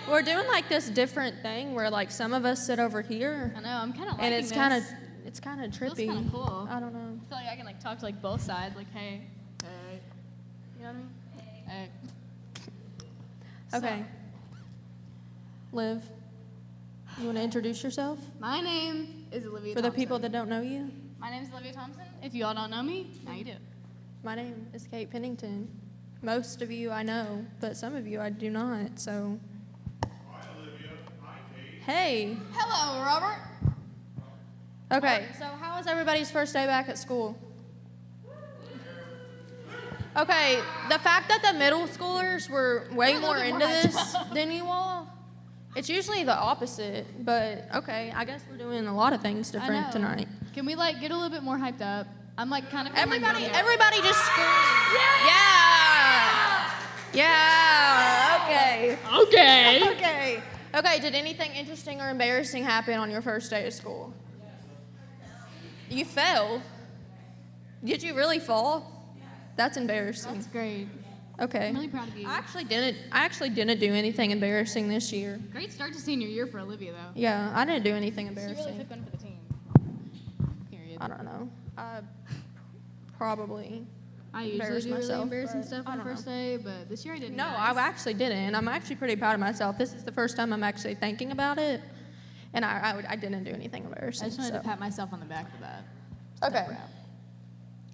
We're doing like this different thing where like some of us sit over here. I know, I'm kind of liking and it's this. it's kind of trippy. Feels kind of cool. I don't know. I feel like I can like talk to like both sides, like hey, you know what I mean? Hey. Okay. Liv, you want to introduce yourself? My name is Olivia For the Thompson. people that don't know you. My name is Olivia Thompson. If you all don't know me, now you do. My name is Kate Pennington. Most of you I know, but some of you I do not, so. Hi, Olivia. Hi, Kate. Hey. Hello, Robert. Okay, so how was everybody's first day back at school? Okay, the fact that the middle schoolers were way more into this than you all, it's usually the opposite, but okay, I guess we're doing a lot of things different tonight. Can we like get a little bit more hyped up? I'm like kind of Everybody just scream. Yeah, okay. Okay, did anything interesting or embarrassing happen on your first day of school? You fell? Did you really fall? That's embarrassing. That's great. Okay. I'm really proud of you. I actually didn't do anything embarrassing this year. Great start to senior year for Olivia, though. Yeah, I didn't do anything She embarrassing. really took one for the team. Period. I don't know. I probably I usually embarrassed do really myself, embarrassing but stuff I on the don't first know. day, but this year I didn't. No, I actually didn't. I'm actually pretty proud of myself. This is the first time I'm actually thinking about it, and I didn't do anything embarrassing. I just wanted so. to pat myself on the back for that. Okay.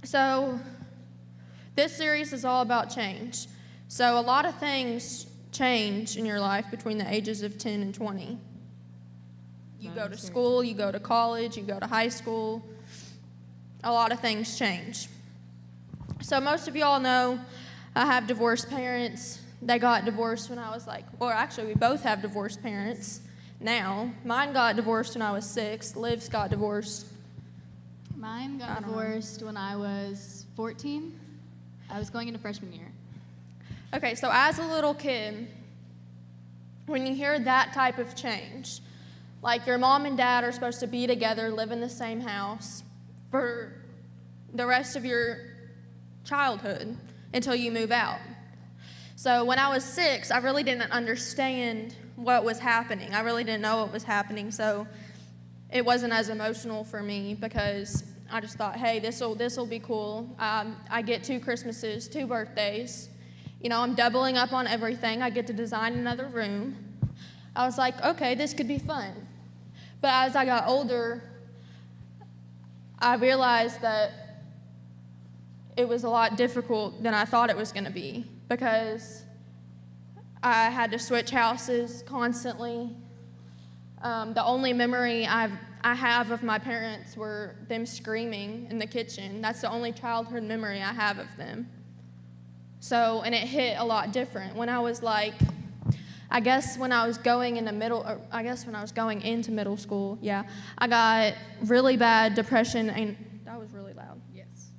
So, this series is all about change. So, a lot of things change in your life between the ages of 10 and 20. You go to school, you go to college, you go to high school. A lot of things change. So, most of y'all know I have divorced parents. They got divorced when I was or actually, we both have divorced parents now. Mine got divorced when I was 6. Liv's got divorced. Mine got divorced when I was 14. I was going into freshman year. Okay, so as a little kid, when you hear that type of change, like your mom and dad are supposed to be together, live in the same house for the rest of your childhood until you move out. So when I was 6, I really didn't understand what was happening. I really didn't know what was happening, so it wasn't as emotional for me because I just thought, hey, this'll be cool. I get 2 Christmases, 2 birthdays. You know, I'm doubling up on everything. I get to design another room. I was like, okay, this could be fun. But as I got older, I realized that it was a lot difficult than I thought it was going to be because I had to switch houses constantly. The only memory I have of my parents were them screaming in the kitchen. That's the only childhood memory I have of them. So, and it hit a lot different. When I was I guess when I was going into middle school, yeah, I got really bad depression, and that was really loud. Yes.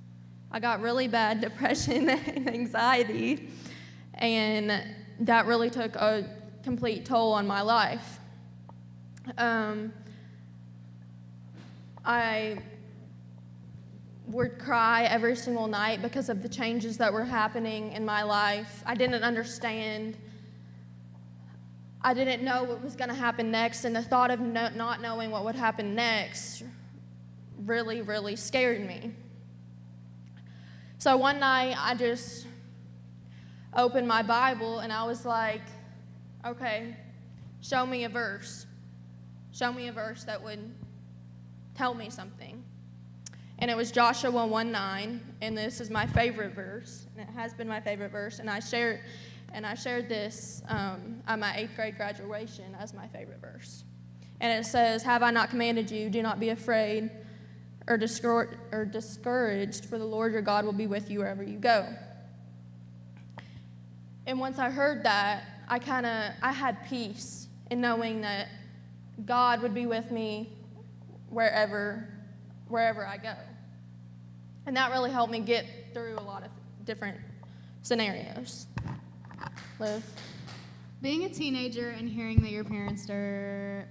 I got really bad depression and anxiety, and that really took a complete toll on my life. I would cry every single night because of the changes that were happening in my life. I didn't understand. I didn't know what was going to happen next, and the thought of not knowing what would happen next really, really scared me. So one night, I just opened my Bible, and I was like, okay, show me a verse. Show me a verse that would tell me something. And it was Joshua 1:9, and this is my favorite verse, and it has been my favorite verse, and I shared this at my 8th grade graduation as my favorite verse. And it says, "Have I not commanded you? Do not be afraid or discouraged, for the Lord your God will be with you wherever you go." And once I heard that, I had peace in knowing that God would be with me wherever I go. And that really helped me get through a lot of different scenarios. Liv? Being a teenager and hearing that your parents Being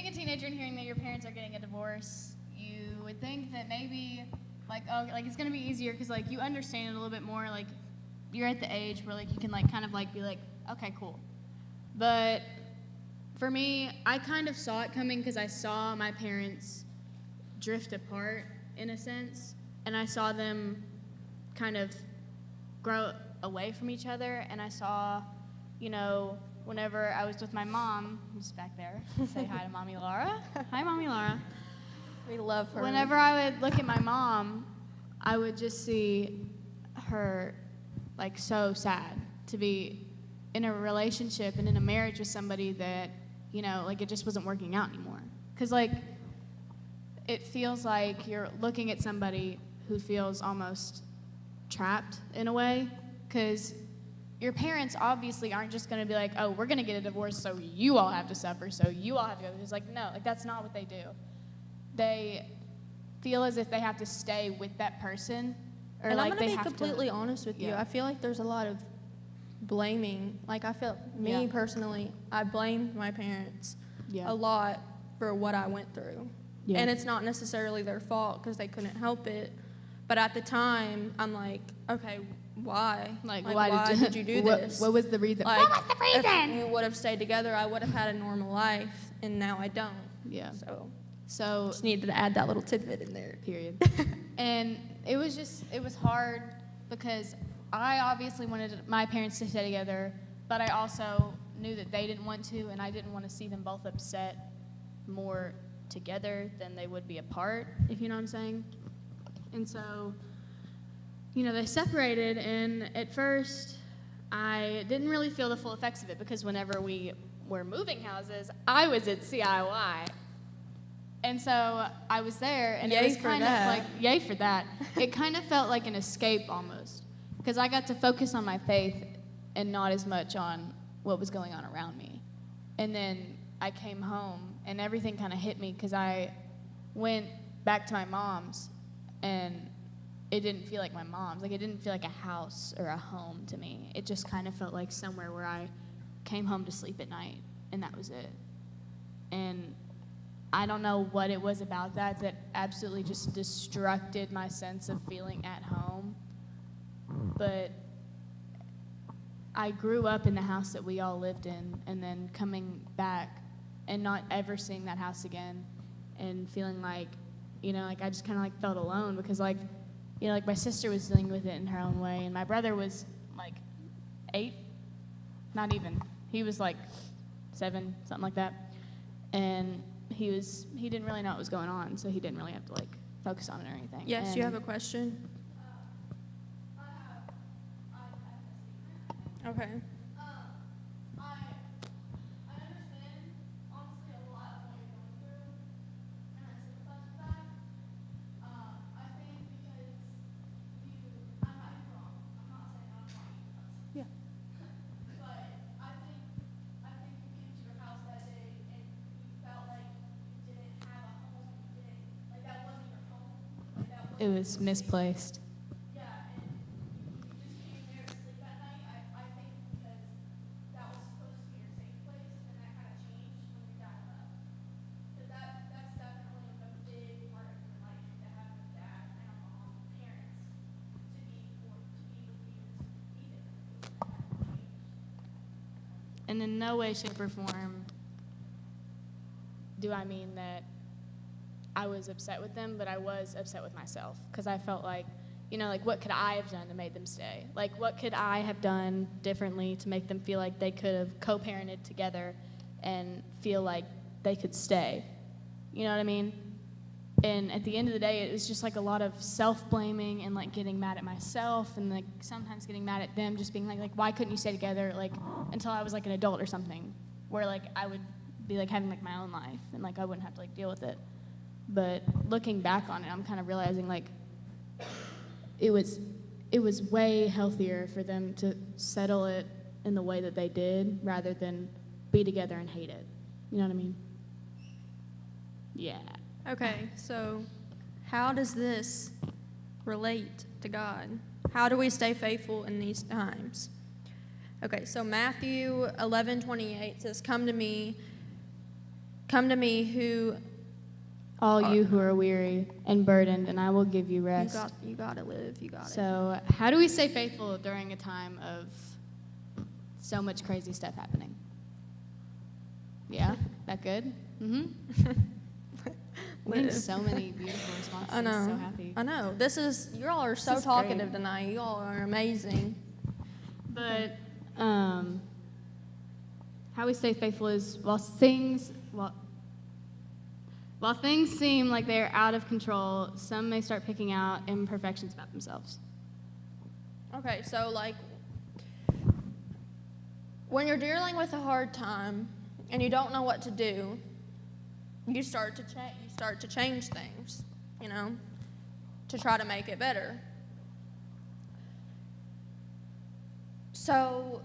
a teenager and hearing that your parents are getting a divorce, you would think that maybe, it's gonna be easier because, you understand it a little bit more. You're at the age where, you can, be like, okay, cool. But for me, I kind of saw it coming because I saw my parents drift apart, in a sense, and I saw them kind of grow away from each other, and I saw, whenever I was with my mom, who's back there, say hi to Mommy Laura. Hi, Mommy Laura. We love her. Whenever I would look at my mom, I would just see her, so sad to be in a relationship and in a marriage with somebody that, it just wasn't working out anymore. Because, it feels like you're looking at somebody who feels almost trapped in a way, because your parents obviously aren't just going to be like, oh, we're going to get a divorce so you all have to suffer, so you all have to go. It's no, that's not what they do. They feel as if they have to stay with that person, or and I'm they going to have be completely honest with you. I feel like there's a lot of blaming. Personally, I blamed my parents a lot for what I went through. Yeah. And it's not necessarily their fault because they couldn't help it. But at the time, I'm like, okay, why? Like why did you do this? What was the reason? Like, What was the reason? If you would have stayed together, I would have had a normal life, and now I don't. Yeah. So just needed to add that little tidbit in there. Period. And it was hard because I obviously wanted my parents to stay together, but I also knew that they didn't want to, and I didn't want to see them both upset more together than they would be apart, if you know what I'm saying. And so, they separated, and at first I didn't really feel the full effects of it because whenever we were moving houses, I was at CIY. And so I was there, and it was kind of like, yay for that. It kind of felt like an escape almost, because I got to focus on my faith and not as much on what was going on around me. And then I came home, and everything kind of hit me because I went back to my mom's, and it didn't feel like my mom's. Like, it didn't feel like a house or a home to me. It just kind of felt like somewhere where I came home to sleep at night, and that was it. And I don't know what it was about that absolutely just destructed my sense of feeling at home. But I grew up in the house that we all lived in, and then coming back and not ever seeing that house again and feeling like, I just kind of like felt alone because like my sister was dealing with it in her own way, and my brother was like 8, not even. He was like 7, something like that. And he didn't really know what was going on, so he didn't really have to like focus on it or anything. Yes, and you have a question? Okay. it was misplaced. And in no way, shape, or form do I mean that I was upset with them, but I was upset with myself because I felt like, what could I have done to make them stay? Like, what could I have done differently to make them feel like they could have co-parented together and feel like they could stay? You know what I mean? And at the end of the day, it was just like a lot of self-blaming and like getting mad at myself and like sometimes getting mad at them, just being like why couldn't you stay together? Like until I was like an adult or something, where like I would be like having like my own life and like I wouldn't have to like deal with it. But looking back on it, I'm kind of realizing like it was way healthier for them to settle it in the way that they did rather than be together and hate it. You know what I mean? Yeah. Okay, so how does this relate to God? How do we stay faithful in these times? Okay, so Matthew 11:28 says, Come to me who... All you who are weary and burdened, and I will give you rest. You got to live, you got it. So how do we stay faithful during a time of so much crazy stuff happening? Yeah, that good? Mm-hmm. Getting so many beautiful responses. I know. So happy. I know. You all are so talkative tonight. You all are amazing. But how we stay faithful is while things seem like they're out of control, some may start picking out imperfections about themselves. Okay, so like when you're dealing with a hard time and you don't know what to do, you start to change things, to try to make it better. So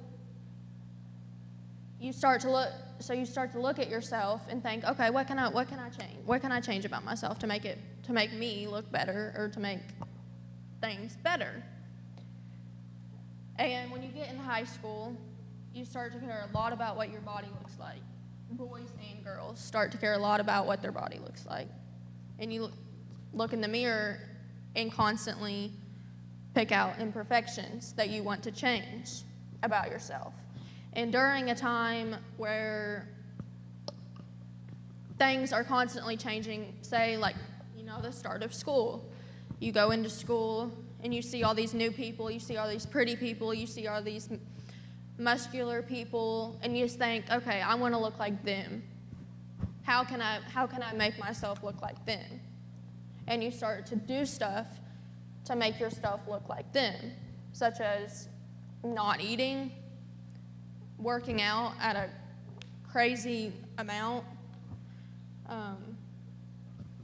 you start to look at yourself and think, okay, what can I change? What can I change about myself to make me look better or to make things better? And when you get in high school, you start to care a lot about what your body looks like. Boys and girls start to care a lot about what their body looks like. and you look in the mirror and constantly pick out imperfections that you want to change about yourself. And during a time where things are constantly changing, say like, the start of school, you go into school and you see all these new people, you see all these pretty people, you see all these muscular people, and you just think, okay, I want to look like them. How can I make myself look like them? And you start to do stuff to make yourself look like them, such as not eating, working out at a crazy amount.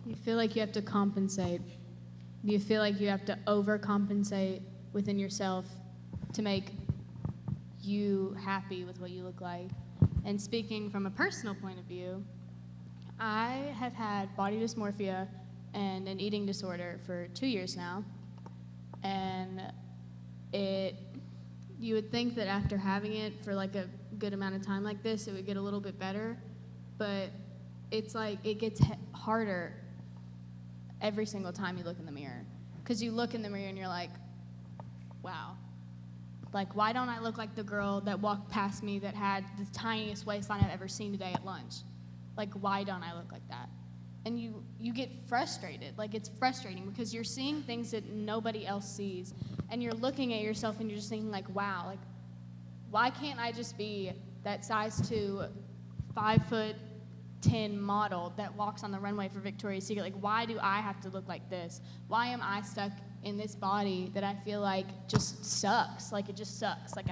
You feel like you have to compensate. You feel like you have to overcompensate within yourself to make you happy with what you look like. And speaking from a personal point of view, I have had body dysmorphia and an eating disorder for 2 years now. And you would think that after having it for like a good amount of time like this, it would get a little bit better, but it's like it gets harder every single time you look in the mirror. Because you look in the mirror and you're like, wow. Like, why don't I look like the girl that walked past me that had the tiniest waistline I've ever seen today at lunch? Like, why don't I look like that? And you get frustrated. Like, it's frustrating because you're seeing things that nobody else sees. And you're looking at yourself and you're just thinking, like, wow, like, why can't I just be that size 2, 5'10" model that walks on the runway for Victoria's Secret? Like, why do I have to look like this? Why am I stuck in this body that I feel like just sucks? Like, it just sucks. Like,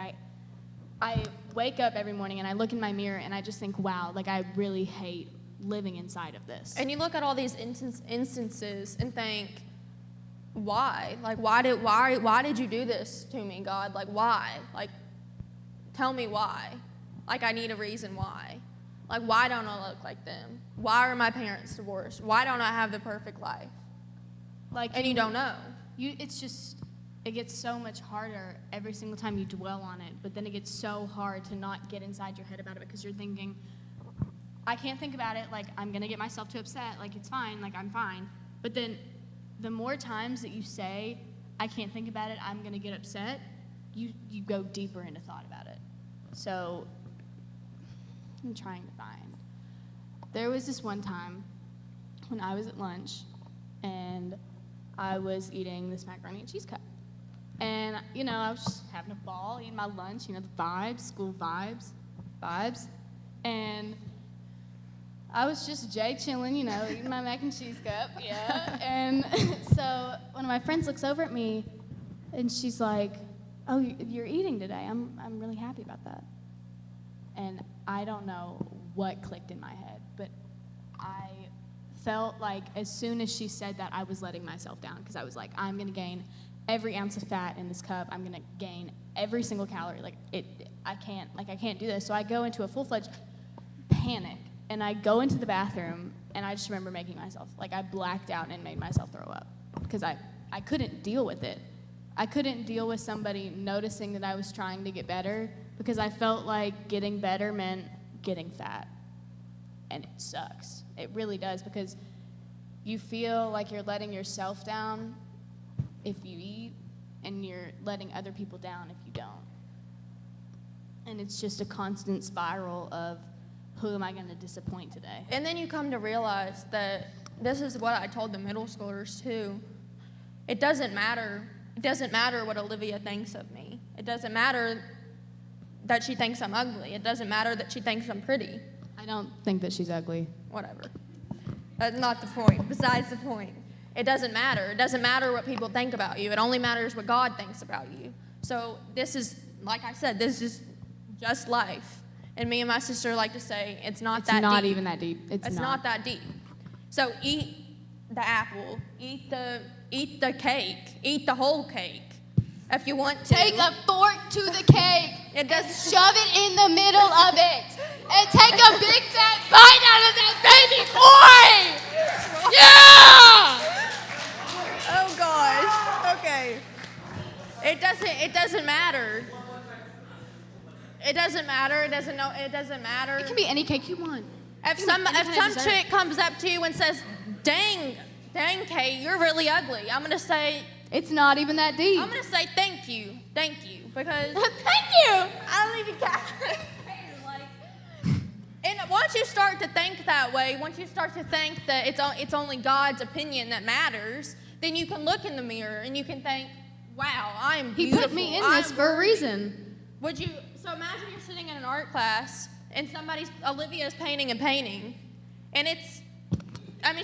I wake up every morning and I look in my mirror and I just think, wow, like, I really hate living inside of this. And you look at all these instances and think, why? Like, why did you do this to me, God? Like, why? Like, tell me why. Like, I need a reason why. Like, why don't I look like them? Why are my parents divorced? Why don't I have the perfect life? Like, and you don't know. It's just, it gets so much harder every single time you dwell on it, but then it gets so hard to not get inside your head about it because you're thinking, I can't think about it, like, I'm gonna get myself too upset, like, it's fine, like, I'm fine. But then the more times that you say, I can't think about it, I'm gonna get upset, you go deeper into thought about it. So, I'm trying to find. There was this one time when I was at lunch and I was eating this macaroni and cheese cup. And, I was just having a ball, eating my lunch, the vibes, school vibes. And I was just chilling, eating my mac and cheese cup, yeah. And so one of my friends looks over at me and she's like, oh, you're eating today. I'm really happy about that. And I don't know what clicked in my head, but I felt like as soon as she said that, I was letting myself down because I was like, I'm gonna gain every ounce of fat in this cup. I'm gonna gain every single calorie. I can't do this. So I go into a full-fledged panic, and I go into the bathroom, and I just remember making myself, I blacked out and made myself throw up because I couldn't deal with it. I couldn't deal with somebody noticing that I was trying to get better because I felt like getting better meant getting fat. And it sucks. It really does because you feel like you're letting yourself down if you eat, and you're letting other people down if you don't. And it's just a constant spiral of who am I going to disappoint today? And then you come to realize that this is what I told the middle schoolers too. It doesn't matter. It doesn't matter what Olivia thinks of me. It doesn't matter that she thinks I'm ugly. It doesn't matter that she thinks I'm pretty. I don't think that she's ugly. Whatever. That's not the point. Besides the point. It doesn't matter. It doesn't matter what people think about you. It only matters what God thinks about you. So this is, like I said, this is just life. And me and my sister like to say, it's not that deep. It's not even that deep. It's not that deep. So eat the apple, eat the cake, eat the whole cake if you want to. Take a fork to the cake. It does. Shove it in the middle of it. And take a big fat bite out of that baby boy. Yeah! Oh gosh. Okay. It doesn't matter. It doesn't matter. It doesn't matter. It can be any cake you want. If some chick comes up to you and says, "Dang, dang, Kate, you're really ugly. I'm going to say, It's not even that deep. I'm going to say thank you, because Thank you. I don't even care. And once you start to think that way, once you start to think that it's only God's opinion that matters, then you can look in the mirror and you can think, wow, I am He beautiful. put me in this for a reason. So imagine you're sitting in an art class and Olivia's painting a painting, and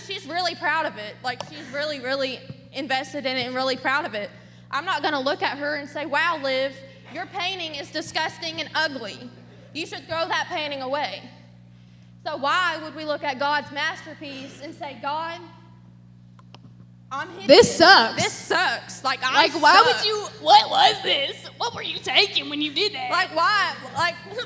she's really proud of it. Like, she's really, really invested in it and really proud of it. I'm not going to look at her and say, wow, Liv, your painting is disgusting and ugly. You should throw that painting away. So why would we look at God's masterpiece and say, God, I'm hideous. This sucks. This sucks. Like, why would you? What was this? What were you taking when you did that? Like, why?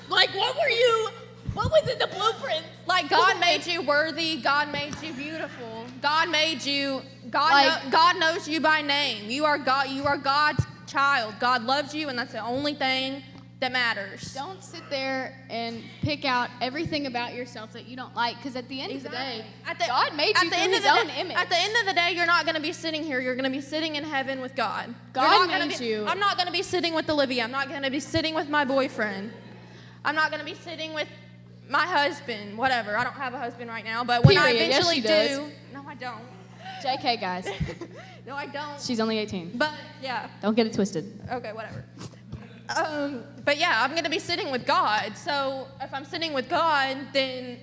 Like what were you? What was in the blueprint? Like, God made you worthy. God made you beautiful. God made you. God knows you by name. You are God. You are God's child. God loves you, and that's the only thing that matters. Don't sit there and pick out everything about yourself that you don't like, because at the end of the day, God made you through His own image. At the end of the day, you're not going to be sitting here. You're going to be sitting in heaven with God. God made you. I'm not going to be sitting with Olivia. I'm not going to be sitting with my boyfriend. I'm not going to be sitting with my husband, whatever. I don't have a husband right now, but when I eventually do. No, I don't. JK, guys. No, I don't. She's only 18. But, yeah. Don't get it twisted. Okay, whatever. But yeah, I'm going to be sitting with God. So if I'm sitting with God, then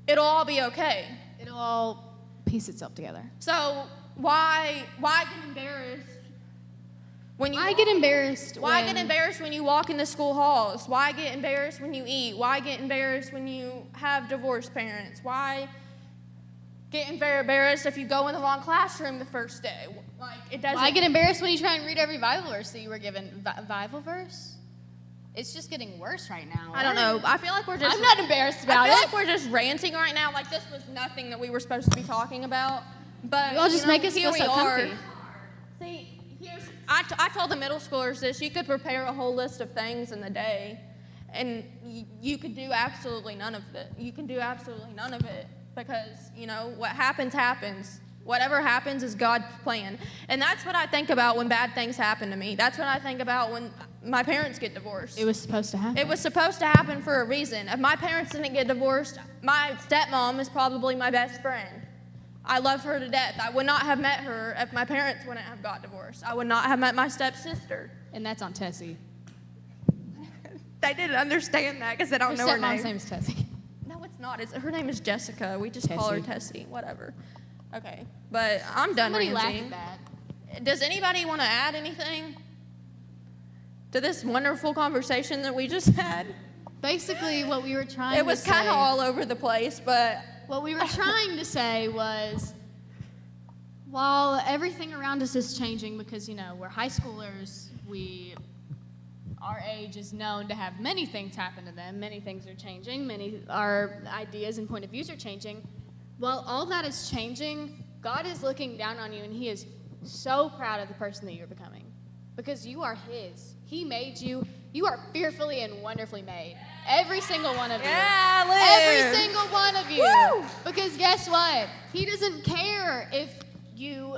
it'll all be okay. It'll all piece itself together. So why get embarrassed when you? Why get embarrassed when you walk in the school halls? Why get embarrassed when you eat? Why get embarrassed when you have divorced parents? Why get embarrassed if you go in the wrong classroom the first day? Like, it doesn't. Why get embarrassed when you try and read every Bible verse that you were given? Bible verse? It's just getting worse right now. I don't know. I feel like we're just. I'm not embarrassed about it. I feel like we're just ranting right now. Like, this was nothing that we were supposed to be talking about. But you all just make us feel so comfy. See, I told the middle schoolers this. You could prepare a whole list of things in the day, and you could do absolutely none of it. You can do absolutely none of it because, what happens, happens. Whatever happens is God's plan. And that's what I think about when bad things happen to me. That's what I think about when my parents get divorced. It was supposed to happen. It was supposed to happen for a reason. If my parents didn't get divorced, my stepmom is probably my best friend. I love her to death. I would not have met her if my parents wouldn't have got divorced. I would not have met my stepsister. And that's on Tessie. They didn't understand that because they don't know her name. Her stepmom's name is Tessie. No, it's not. Her name is Jessica. We just call her Tessie. Whatever. Okay, but I'm done ranting. Does anybody want to add anything to this wonderful conversation that we just had? Basically, what we were trying to say... It was kind of all over the place, but... What we were trying to say was, while everything around us is changing because, we're high schoolers, our age is known to have many things happen to them, many things are changing, our ideas and point of views are changing. While all that is changing, God is looking down on you, and He is so proud of the person that you're becoming because you are His. He made you. You are fearfully and wonderfully made. Every single one of you. Yeah, Liv. Every single one of you. Woo! Because guess what? He doesn't care if you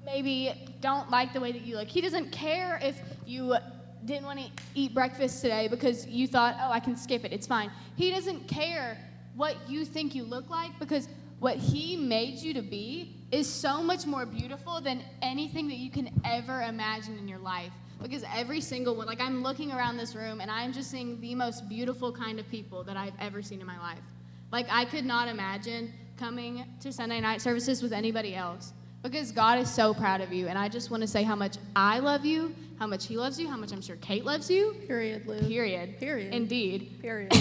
maybe don't like the way that you look. He doesn't care if you didn't want to eat breakfast today because you thought, I can skip it. It's fine. He doesn't care what you think you look like, because what He made you to be is so much more beautiful than anything that you can ever imagine in your life. Because every single one, I'm looking around this room and I'm just seeing the most beautiful kind of people that I've ever seen in my life. I could not imagine coming to Sunday night services with anybody else, because God is so proud of you. And I just want to say how much I love you, how much He loves you, how much I'm sure Kate loves you. Period, Liv. Period. Indeed. Period.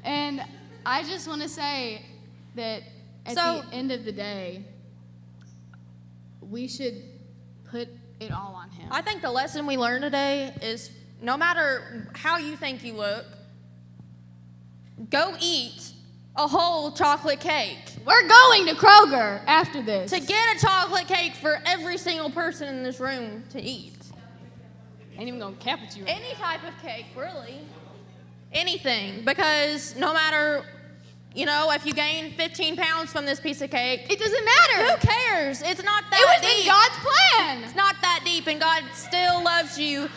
And I just want to say that at the end of the day, we should put it all on Him. I think the lesson we learned today is no matter how you think you look, go eat a whole chocolate cake. We're going to Kroger after this. To get a chocolate cake for every single person in this room to eat. Ain't even gonna cap at you. Any type of cake, really. Anything. Because no matter, You know, if you gain 15 pounds from this piece of cake, It doesn't matter. who cares? It's not that It was deep. in God's plan. It's not that deep, and God still loves you,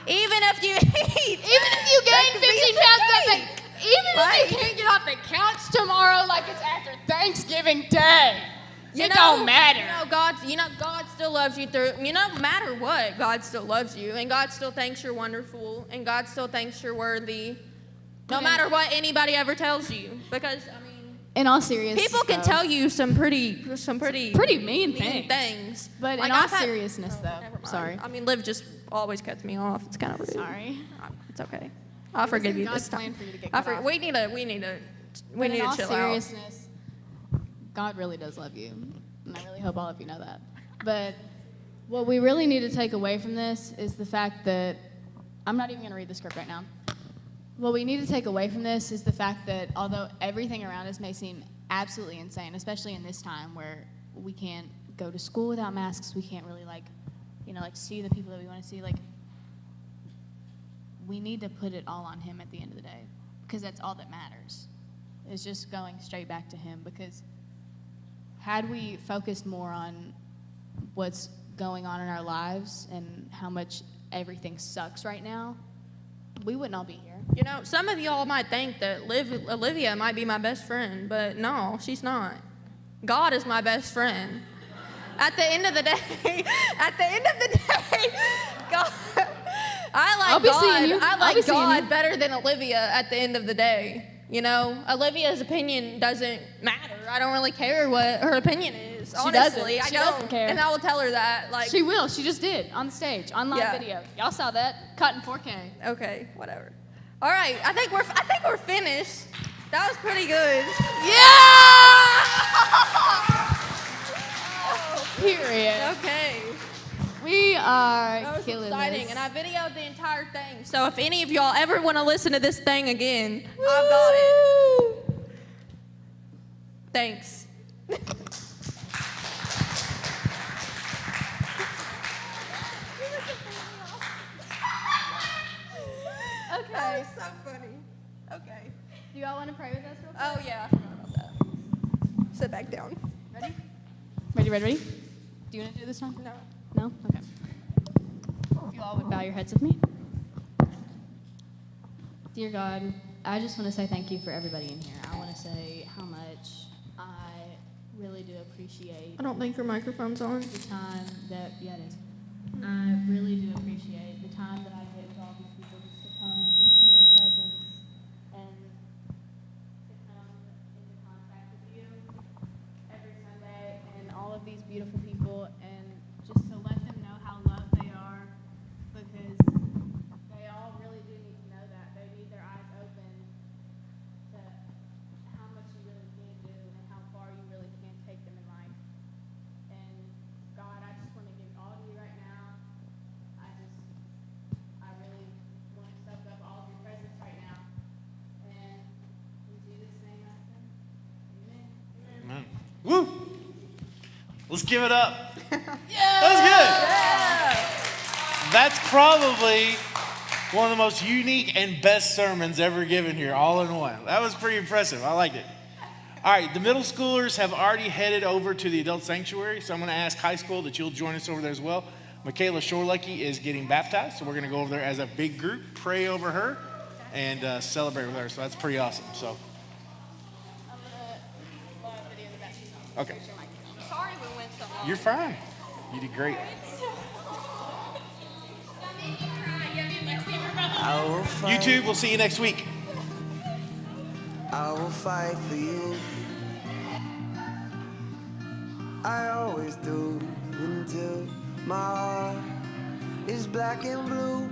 even if you eat. Even if you gain that 15 piece of pounds, cake. even Right. if you can't get off the couch tomorrow like it's after Thanksgiving Day, it know, don't matter. God still loves you through, no matter what, God still loves you, and God still thinks you're wonderful, and God still thinks you're worthy, no matter what anybody ever tells you. Because, I mean, In all seriousness, people can tell you some pretty mean things. But Like, in all I've had- seriousness, though, Never mind. sorry. I mean, Liv just always cuts me off. It's kind of rude. Sorry. It's okay. I'll forgive you God's this time. plan for you to get cut off. We need to But in chill all out. seriousness, God really does love you, and I really hope all of you know that. But what we really need to take away from this is the fact that I'm not even going to read the script right now. What we need to take away from this is the fact that although everything around us may seem absolutely insane, especially in this time where we can't go to school without masks, we can't really see the people that we want to see, we need to put it all on Him at the end of the day, because that's all that matters. It's just going straight back to Him, because had we focused more on what's going on in our lives and how much everything sucks right now, we wouldn't all be here. You know, some of y'all might think that Olivia might be my best friend, but no, she's not. God is my best friend. At the end of the day, God, I'll be seeing you. I I'll like be seeing God you. better than Olivia at the end of the day. You know, Olivia's opinion doesn't matter. I don't really care what her opinion is. She Honestly, doesn't. I She don't. doesn't care. And I will tell her that. She will. She just did on the stage, on live Yeah. video. Y'all saw that? Cut in 4K. Okay, whatever. All right, I think we're finished. That was pretty good. Period. Okay. We are That was killing exciting, this. and I videoed the entire thing. So if any of y'all ever want to listen to this thing again, I've got it. Thanks. Okay. That was so funny. Okay. Do y'all want to pray with us real quick? Oh yeah, I forgot about that. Sit back down. Ready? Do you want to do it this time? No. No? Okay. If you all would bow your heads with me. Dear God, I just want to say thank you for everybody in here. I want to say how much I really do appreciate I don't think your microphone's on. the time that, yeah, it is. I really do appreciate the time that I get with all these people just to come into your presence and to come into contact with you every Sunday and all of these beautiful people, and just to let them know how loved they are, because they all really do need to know that. They need their eyes open to how much you really can do and how far you really can take them in life. And God, I just want to give it all to you right now. I really want to soak up all of your presence right now. And in Jesus' name I pray. Amen. Amen. Woo! Let's give it up. That was good. That's probably one of the most unique and best sermons ever given here, all in one. That was pretty impressive. I liked it. All right, the middle schoolers have already headed over to the adult sanctuary, so I'm going to ask high school that you'll join us over there as well. Michaela Shorelucky is getting baptized, so we're going to go over there as a big group, pray over her, and celebrate with her. So that's pretty awesome. So, okay. Sorry we went so long. You're fine. You did great. YouTube, we'll see you next week. I will fight for you. I always do until my heart is black and blue.